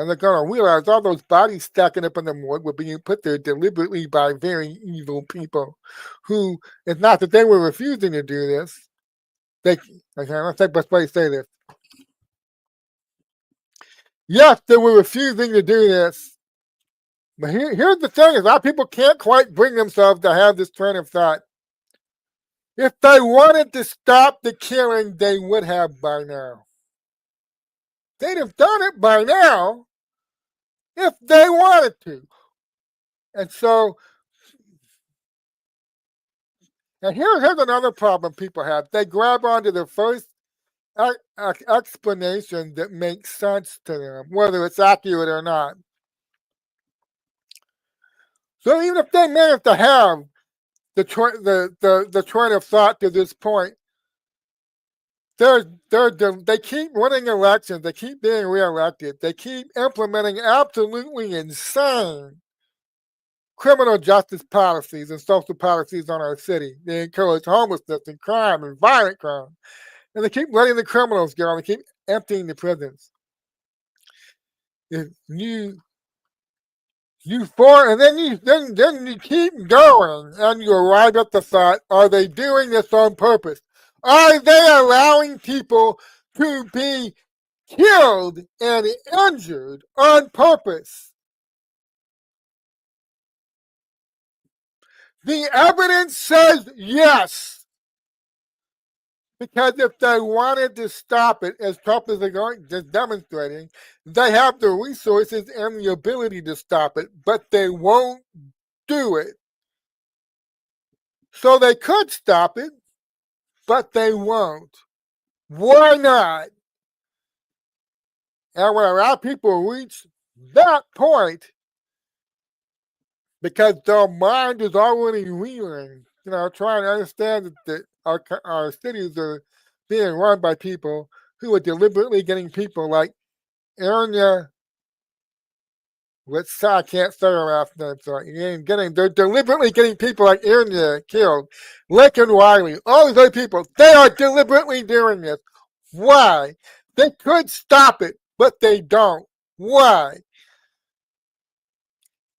[SPEAKER 1] And they're going to realize all those bodies stacking up in the morgue were being put there deliberately by very evil people who, it's not that they were refusing to do this. They, okay, let's take best way to say this. Yes, they were refusing to do this. But here's the thing: is a lot of people can't quite bring themselves to have this train of thought. If they wanted to stop the killing, they would have by now. They'd have done it by now if they wanted to. And so, and here's another problem people have. They grab onto the first explanation that makes sense to them, whether it's accurate or not. So even if they manage to have the train of thought to this point, they keep winning elections. They keep being reelected. They keep implementing absolutely insane criminal justice policies and social policies on our city. They encourage homelessness and crime and violent crime. And they keep letting the criminals go. They keep emptying the prisons. If and then you keep going and you arrive at the thought, are they doing this on purpose? Are they allowing people to be killed and injured on purpose? The evidence says yes. Because if they wanted to stop it, as Trump is just demonstrating, they have the resources and the ability to stop it, but they won't do it. So they could stop it, but they won't. Why not? And when a lot of people reach that point, because their mind is already reeling, trying to understand that our cities are being run by people who are deliberately getting people like Aaron, I can't say her last name, sorry. They're deliberately getting people like Aaron killed, Lincoln Riley, all these other people. They are deliberately doing this. Why? They could stop it, but they don't. Why?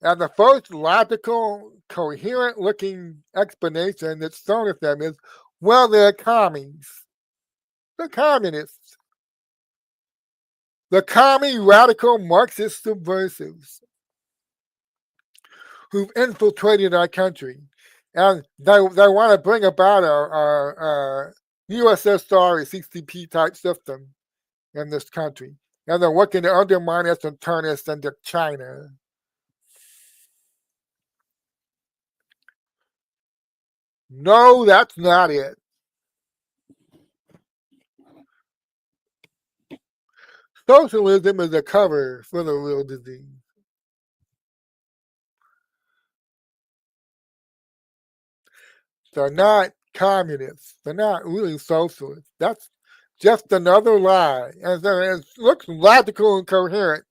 [SPEAKER 1] And the first logical, coherent looking explanation that's thrown at them is, well, they're commies. They're communists. The commie radical Marxist subversives who've infiltrated our country. And they want to bring about our USSR or CCP type system in this country. And they're working to undermine us and turn us into China. No, that's not it. Socialism is a cover for the real disease. They're not communists. They're not really socialists. That's just another lie. And it looks logical and coherent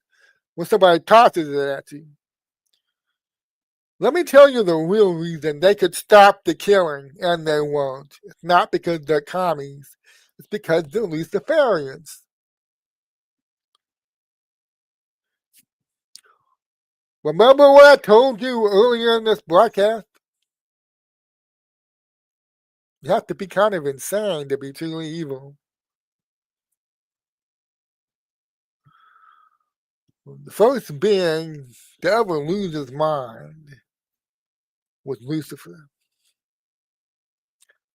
[SPEAKER 1] when somebody tosses it at you. Let me tell you the real reason they could stop the killing, and they won't. It's not because they're commies. It's because they're Luciferians. Remember what I told you earlier in this broadcast? You have to be kind of insane to be truly evil. The first being to ever lose his mind was Lucifer.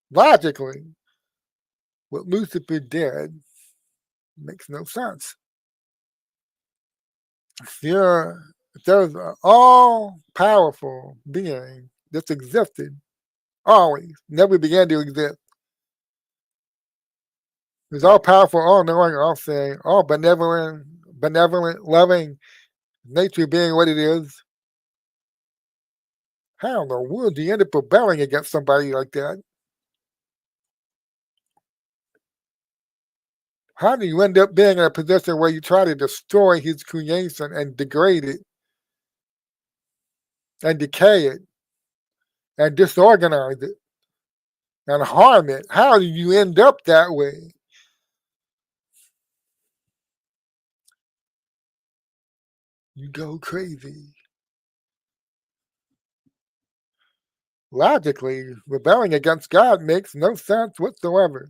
[SPEAKER 1] Logically, what Lucifer did makes no sense. There's an all-powerful being that's existed always, never began to exist. He's all-powerful, all-knowing, all-seeing, all benevolent, loving, nature being what it is. How in the world do you end up rebelling against somebody like that? How do you end up being in a position where you try to destroy his creation and degrade it and decay it and disorganize it and harm it? How do you end up that way? you go crazy. Logically, rebelling against God makes no sense whatsoever.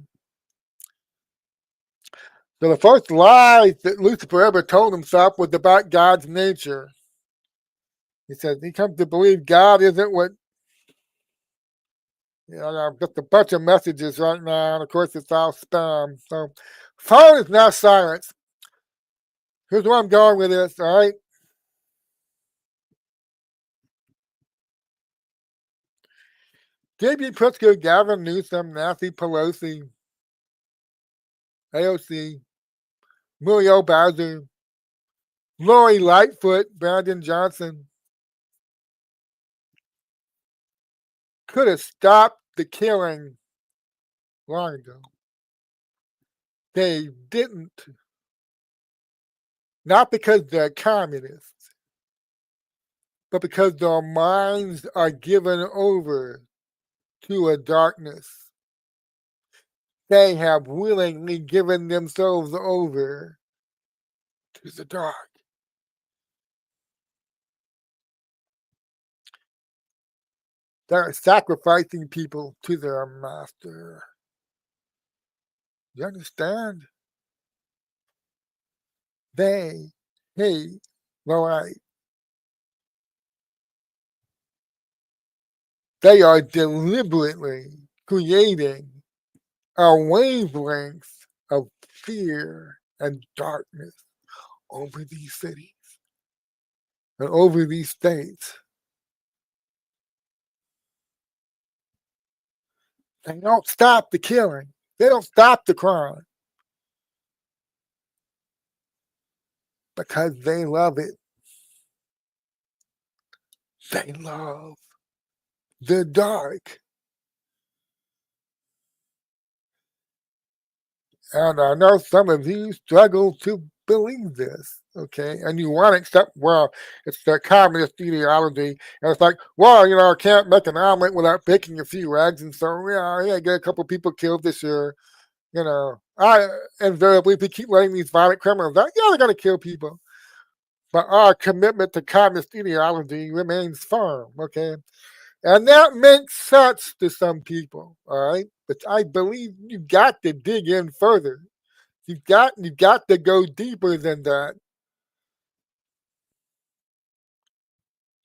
[SPEAKER 1] So the first lie that Lucifer ever told himself was about God's nature. He said he comes to believe God isn't what, I've got a bunch of messages right now, and of course it's all spam. So phone is now silenced. Here's where I'm going with this, all right? J.B. Pritzker, Gavin Newsom, Nancy Pelosi, AOC, Muriel Bowser, Lori Lightfoot, Brandon Johnson could have stopped the killing long ago. They didn't. Not because they're communists, but because their minds are given over to a darkness. They have willingly given themselves over to the dark. They're sacrificing people to their master. You understand? They hate the light. They are deliberately creating a wavelength of fear and darkness over these cities and over these states. They don't stop the killing. They don't stop the crime because they love it. They love the dark. And I know some of you struggle to believe this, okay? And you want to accept, well, it's the communist ideology. And it's like, well, I can't make an omelet without baking a few eggs. And so, I get a couple people killed this year. I invariably, if we keep letting these violent criminals out, they're going to kill people. But our commitment to communist ideology remains firm, okay? And that makes sense to some people, all right? But I believe you got to dig in further. You got to go deeper than that.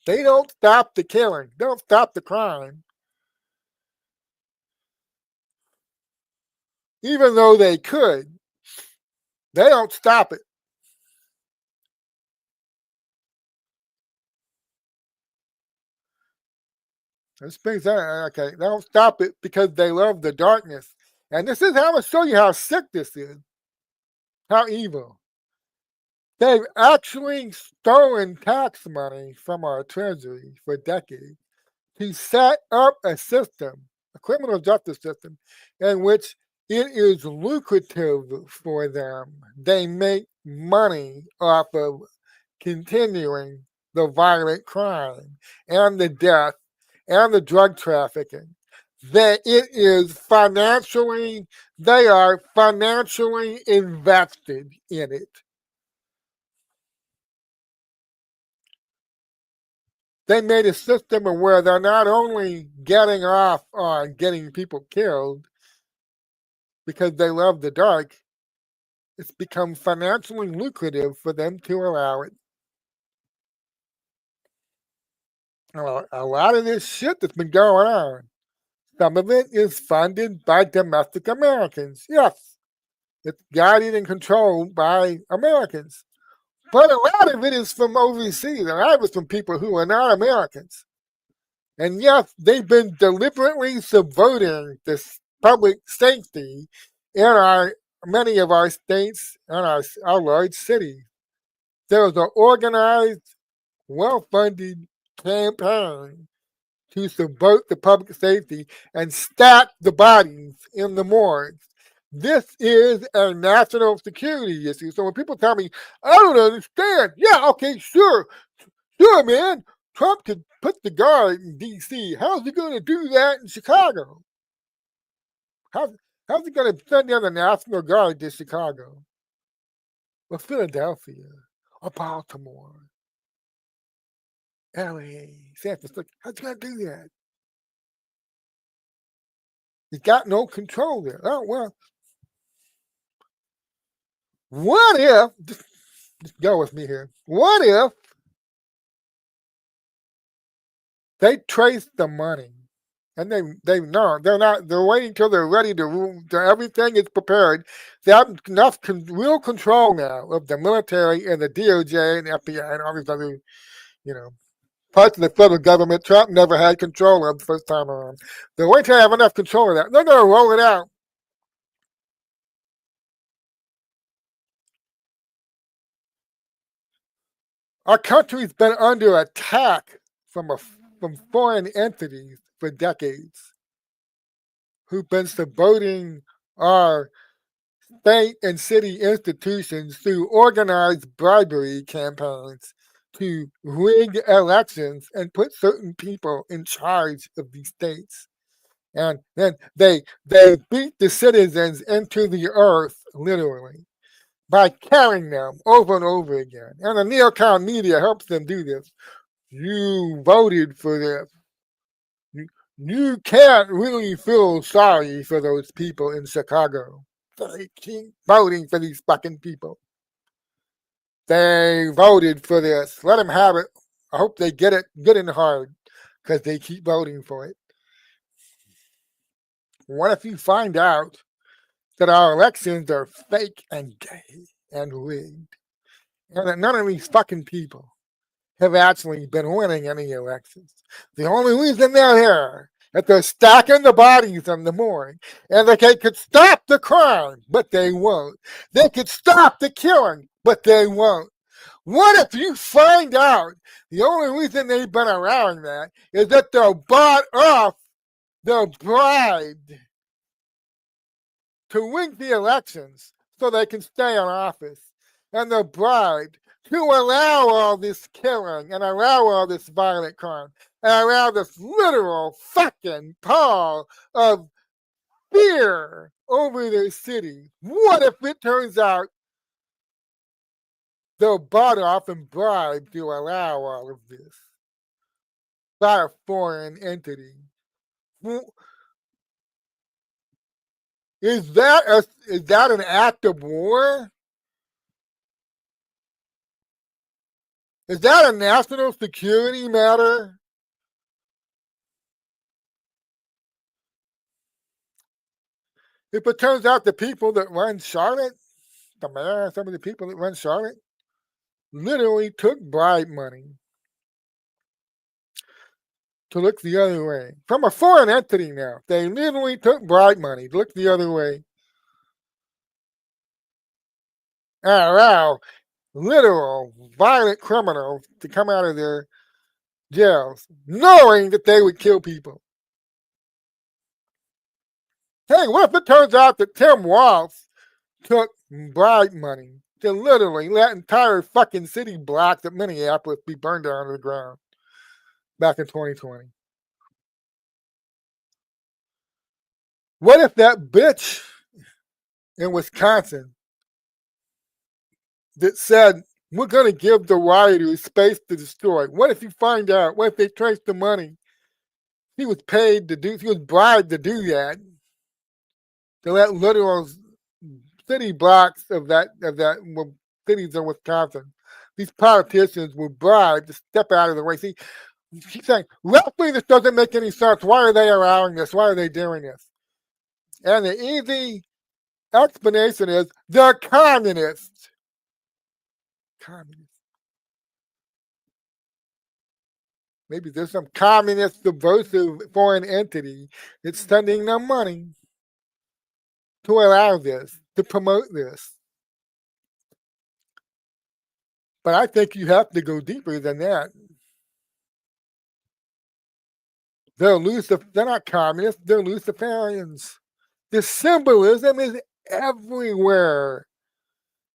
[SPEAKER 1] They don't stop the killing. They don't stop the crime. Even though they could, they don't stop it. This brings okay. They don't stop it because they love the darkness. And this is how I'm gonna show you how sick this is. How evil. They've actually stolen tax money from our treasury for decades to set up a system, a criminal justice system, in which it is lucrative for them. They make money off of continuing the violent crime and the death and the drug trafficking. That it is financially, they are financially invested in it. They made a system where they're not only getting off on getting people killed because they love the dark, it's become financially lucrative for them to allow it. A lot of this shit that's been going on, some of it is funded by domestic Americans. Yes, it's guided and controlled by Americans. But a lot of it is from overseas, and a lot of it's from people who are not Americans. And yes, they've been deliberately subverting this public safety in many of our states and our large cities. There was an organized, well-funded campaign to subvert the public safety and stack the bodies in the morgues. This is a national security issue. So when people tell me, I don't understand. Yeah, okay, sure, man. Trump could put the guard in D.C. How's he going to do that in Chicago? How's he going to send down the National Guard to Chicago? Or Philadelphia? Or Baltimore? LA, San Francisco. How's he gonna do that? He's got no control there. Oh well. What if just go with me here? What if they trace the money? And they know they're not. They're waiting till they're ready to rule. Everything is prepared. They have enough real control now of the military and the DOJ and the FBI and all these other, you know, parts of the federal government Trump never had control of the first time around. They're waiting to have enough control of that. They're going to roll it out. Our country's been under attack from foreign entities for decades, who've been subverting our state and city institutions through organized bribery campaigns to rig elections and put certain people in charge of these states. And then they beat the citizens into the earth, literally, by carrying them over and over again. And the neocon media helps them do this. You voted for this. You can't really feel sorry for those people in Chicago. They keep voting for these fucking people. They voted for this. Let them have it. I hope they get it good and hard because they keep voting for it. What if you find out that our elections are fake and gay and rigged, and that none of these fucking people have actually been winning any elections? The only reason they're here, that they're stacking the bodies in the morning, and that they could stop the crime, but they won't. They could stop the killing, but they won't. What if you find out the only reason they've been allowing that is that they're bought off, they're bribed to rig the elections so they can stay in office, and they're bribed to allow all this killing and allow all this violent crime and allow this literal fucking pall of fear over their city? What if it turns out they're bought off and bribed to allow all of this by a foreign entity? Is that an act of war? Is that a national security matter? If it turns out the people that run Charlotte, the mayor and some of the people that run Charlotte, literally took bribe money to look the other way. From a foreign entity now. They literally took bribe money to look the other way. And allow literal violent criminals to come out of their jails, knowing that they would kill people. Hey, what if it turns out that Tim Walz took bribe money to literally let entire fucking city blocks of Minneapolis be burned down to the ground back in 2020? What if that bitch in Wisconsin that said, we're going to give the rioters space to destroy? What if you find out? What if they trace the money? He was paid to do, he was bribed to do that, to let literal city blocks of that cities in Wisconsin. These politicians were bribed to step out of the way. See, she's saying, roughly, this doesn't make any sense. Why are they allowing this? Why are they doing this? And the easy explanation is they're communists. Communists. Maybe there's some communist subversive foreign entity that's sending them money to allow this, to promote this. But I think you have to go deeper than that. They're not communists, they're Luciferians. The symbolism is everywhere.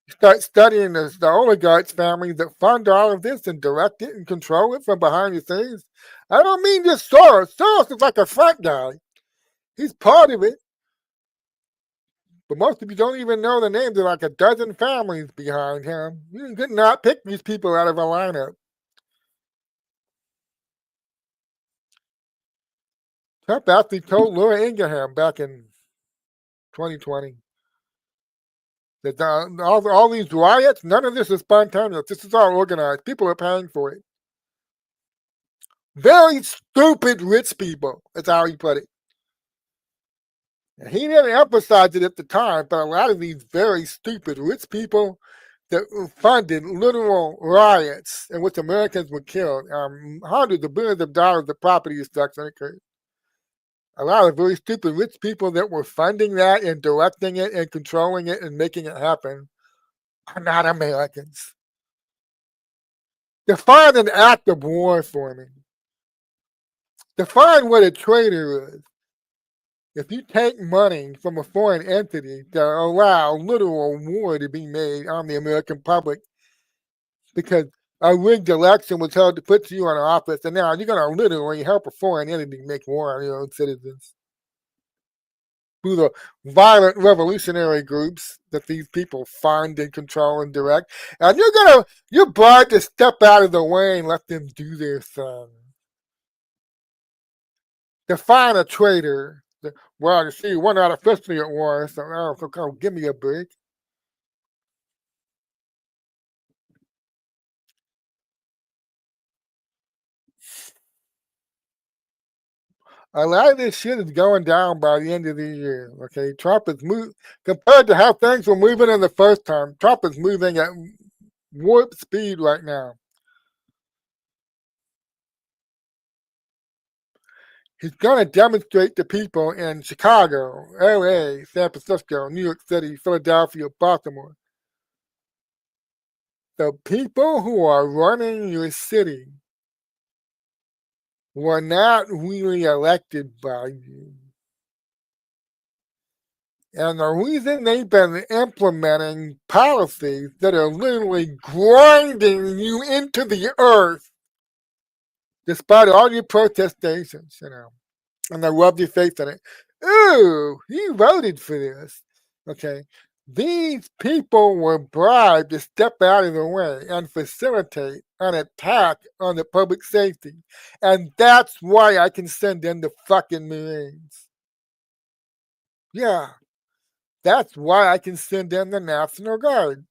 [SPEAKER 1] You start studying the oligarchs' families that fund all of this and direct it and control it from behind the scenes. I don't mean just Soros. Soros is like a front guy. He's part of it. But most of you don't even know the names of like a dozen families behind him. You could not pick these people out of a lineup. Trump actually told Laura Ingraham back in 2020 that all these riots, none of this is spontaneous. This is all organized. People are paying for it. Very stupid rich people, that's how he put it. And he didn't emphasize it at the time, but a lot of these very stupid rich people that funded literal riots in which Americans were killed, hundreds of billions of dollars of property destruction occurred. A lot of very stupid rich people that were funding that and directing it and controlling it and making it happen are not Americans. Define an act of war for me. Define what a traitor is. If you take money from a foreign entity to allow literal war to be made on the American public because a rigged election was held to put you in office, and now you're going to literally help a foreign entity make war on your own citizens through the violent revolutionary groups that these people fund and control and direct, and you're bribed to step out of the way and let them do their thing. Define a traitor. Well, you see, we're not officially at war, so give me a break. A lot of this shit is going down by the end of the year. Okay, Trump is compared to how things were moving in the first term. Trump is moving at warp speed right now. He's going to demonstrate to people in Chicago, LA, San Francisco, New York City, Philadelphia, Baltimore. The people who are running your city were not really elected by you. And the reason they've been implementing policies that are literally grinding you into the earth, despite all your protestations, and they rub your face in it. Ooh, you voted for this. Okay. These people were bribed to step out of the way and facilitate an attack on the public safety. And that's why I can send in the fucking Marines. Yeah. That's why I can send in the National Guard.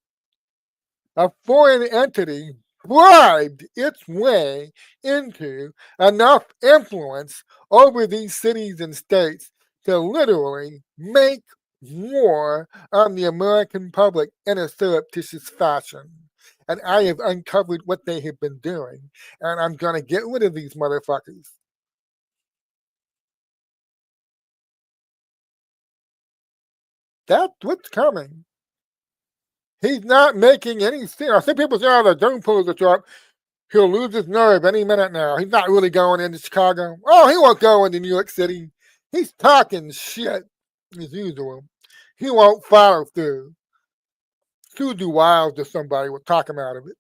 [SPEAKER 1] A foreign entity bribed its way into enough influence over these cities and states to literally make war on the American public in a surreptitious fashion. And I have uncovered what they have been doing, and I'm going to get rid of these motherfuckers. That's what's coming. He's not making any sense. I see people say, oh, the doom pulls the truck. He'll lose his nerve any minute now. He's not really going into Chicago. Oh, he won't go into New York City. He's talking shit as usual. He won't follow through. Susie Wiles or somebody will talk him out of it.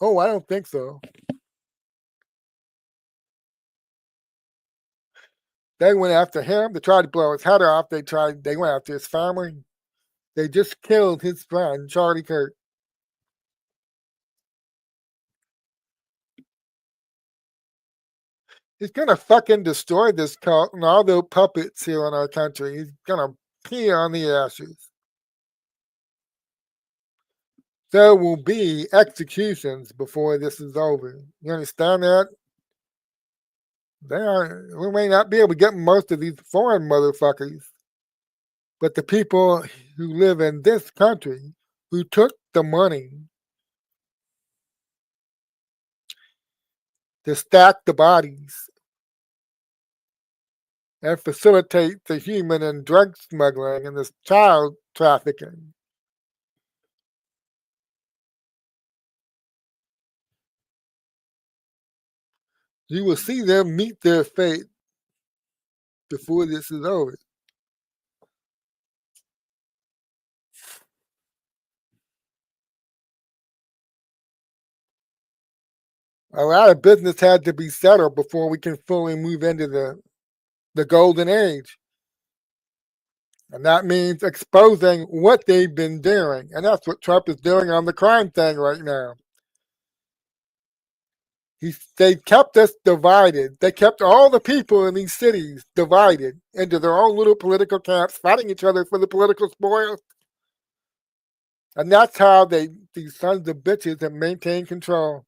[SPEAKER 1] Oh, I don't think so. They went after him. They tried to blow his head off. They went after his family. They just killed his friend, Charlie Kirk. He's gonna fucking destroy this cult and all the puppets here in our country. He's gonna pee on the ashes. There will be executions before this is over. You understand that? We may not be able to get most of these foreign motherfuckers, but the people who live in this country who took the money to stack the bodies and facilitate the human and drug smuggling and this child trafficking. You will see them meet their fate before this is over. A lot of business had to be settled before we can fully move into the golden age. And that means exposing what they've been doing. And that's what Trump is doing on the crime thing right now. They kept us divided. They kept all the people in these cities divided into their own little political camps, fighting each other for the political spoils. And that's how these sons of bitches have maintained control.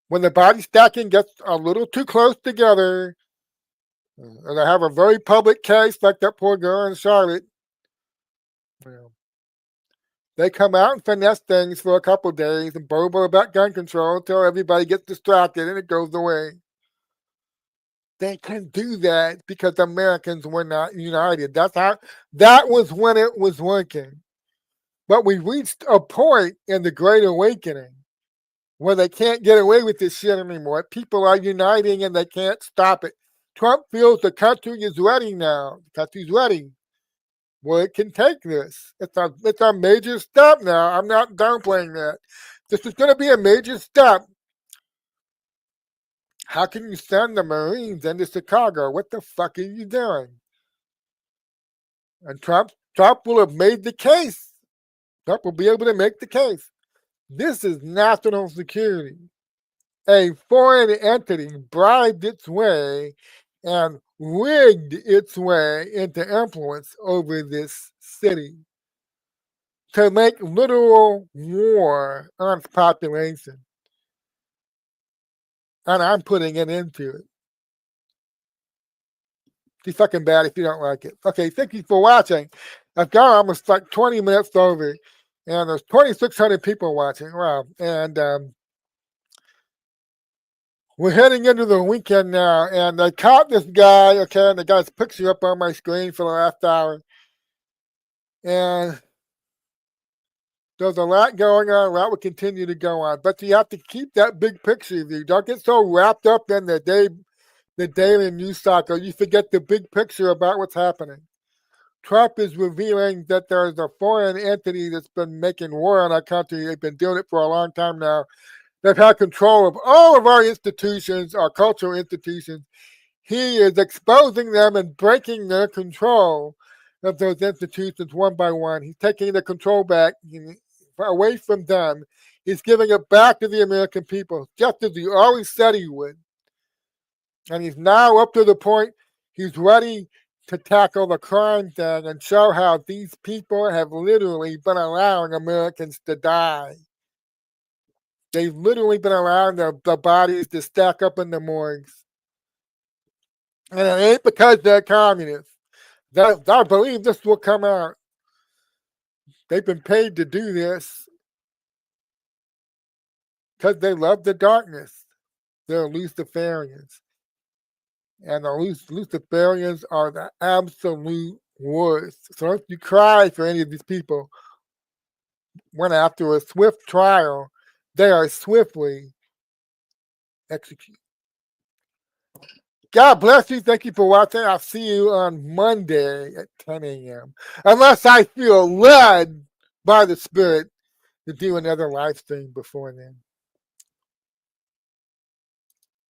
[SPEAKER 1] When the body stacking gets a little too close together, and they have a very public case like that poor girl in Charlotte, they come out and finesse things for a couple days and burble about gun control until everybody gets distracted and it goes away. They can do that because Americans were not united. That was when it was working. But we reached a point in the Great Awakening where they can't get away with this shit anymore. People are uniting and they can't stop it. Trump feels the country is ready now. The country's ready. Well, it can take this. It's a major step now. I'm not downplaying that. This is going to be a major step. How can you send the Marines into Chicago? What the fuck are you doing? And Trump will have made the case. Trump will be able to make the case. This is national security. A foreign entity bribed its way and rigged its way into influence over this city to make literal war on its population. And I'm putting it into it. It's fucking bad if you don't like it. Okay, thank you for watching. I've got almost like 20 minutes over, and there's 2,600 people watching. Wow. And we're heading into the weekend now, and I caught this guy, okay, and the guy's picture up on my screen for the last hour. And there's a lot going on, a lot will continue to go on. But you have to keep that big picture of you. Don't get so wrapped up in the daily news cycle. You forget the big picture about what's happening. Trump is revealing that there's a foreign entity that's been making war on our country. They've been doing it for a long time now. They've had control of all of our institutions, our cultural institutions. He is exposing them and breaking their control of those institutions one by one. He's taking the control back away from them. He's giving it back to the American people, just as he always said he would. And he's now up to the point he's ready to tackle the crime thing and show how these people have literally been allowing Americans to die. They've literally been allowing their bodies to stack up in the morgues. And it ain't because they're communists. I believe this will come out. They've been paid to do this because they love the darkness. They're Luciferians. And the Luciferians are the absolute worst. So if you cry for any of these people, when after a swift trial, they are swiftly executed. God bless you. Thank you for watching. I'll see you on Monday at 10 a.m. Unless I feel led by the Spirit to do another live stream before then.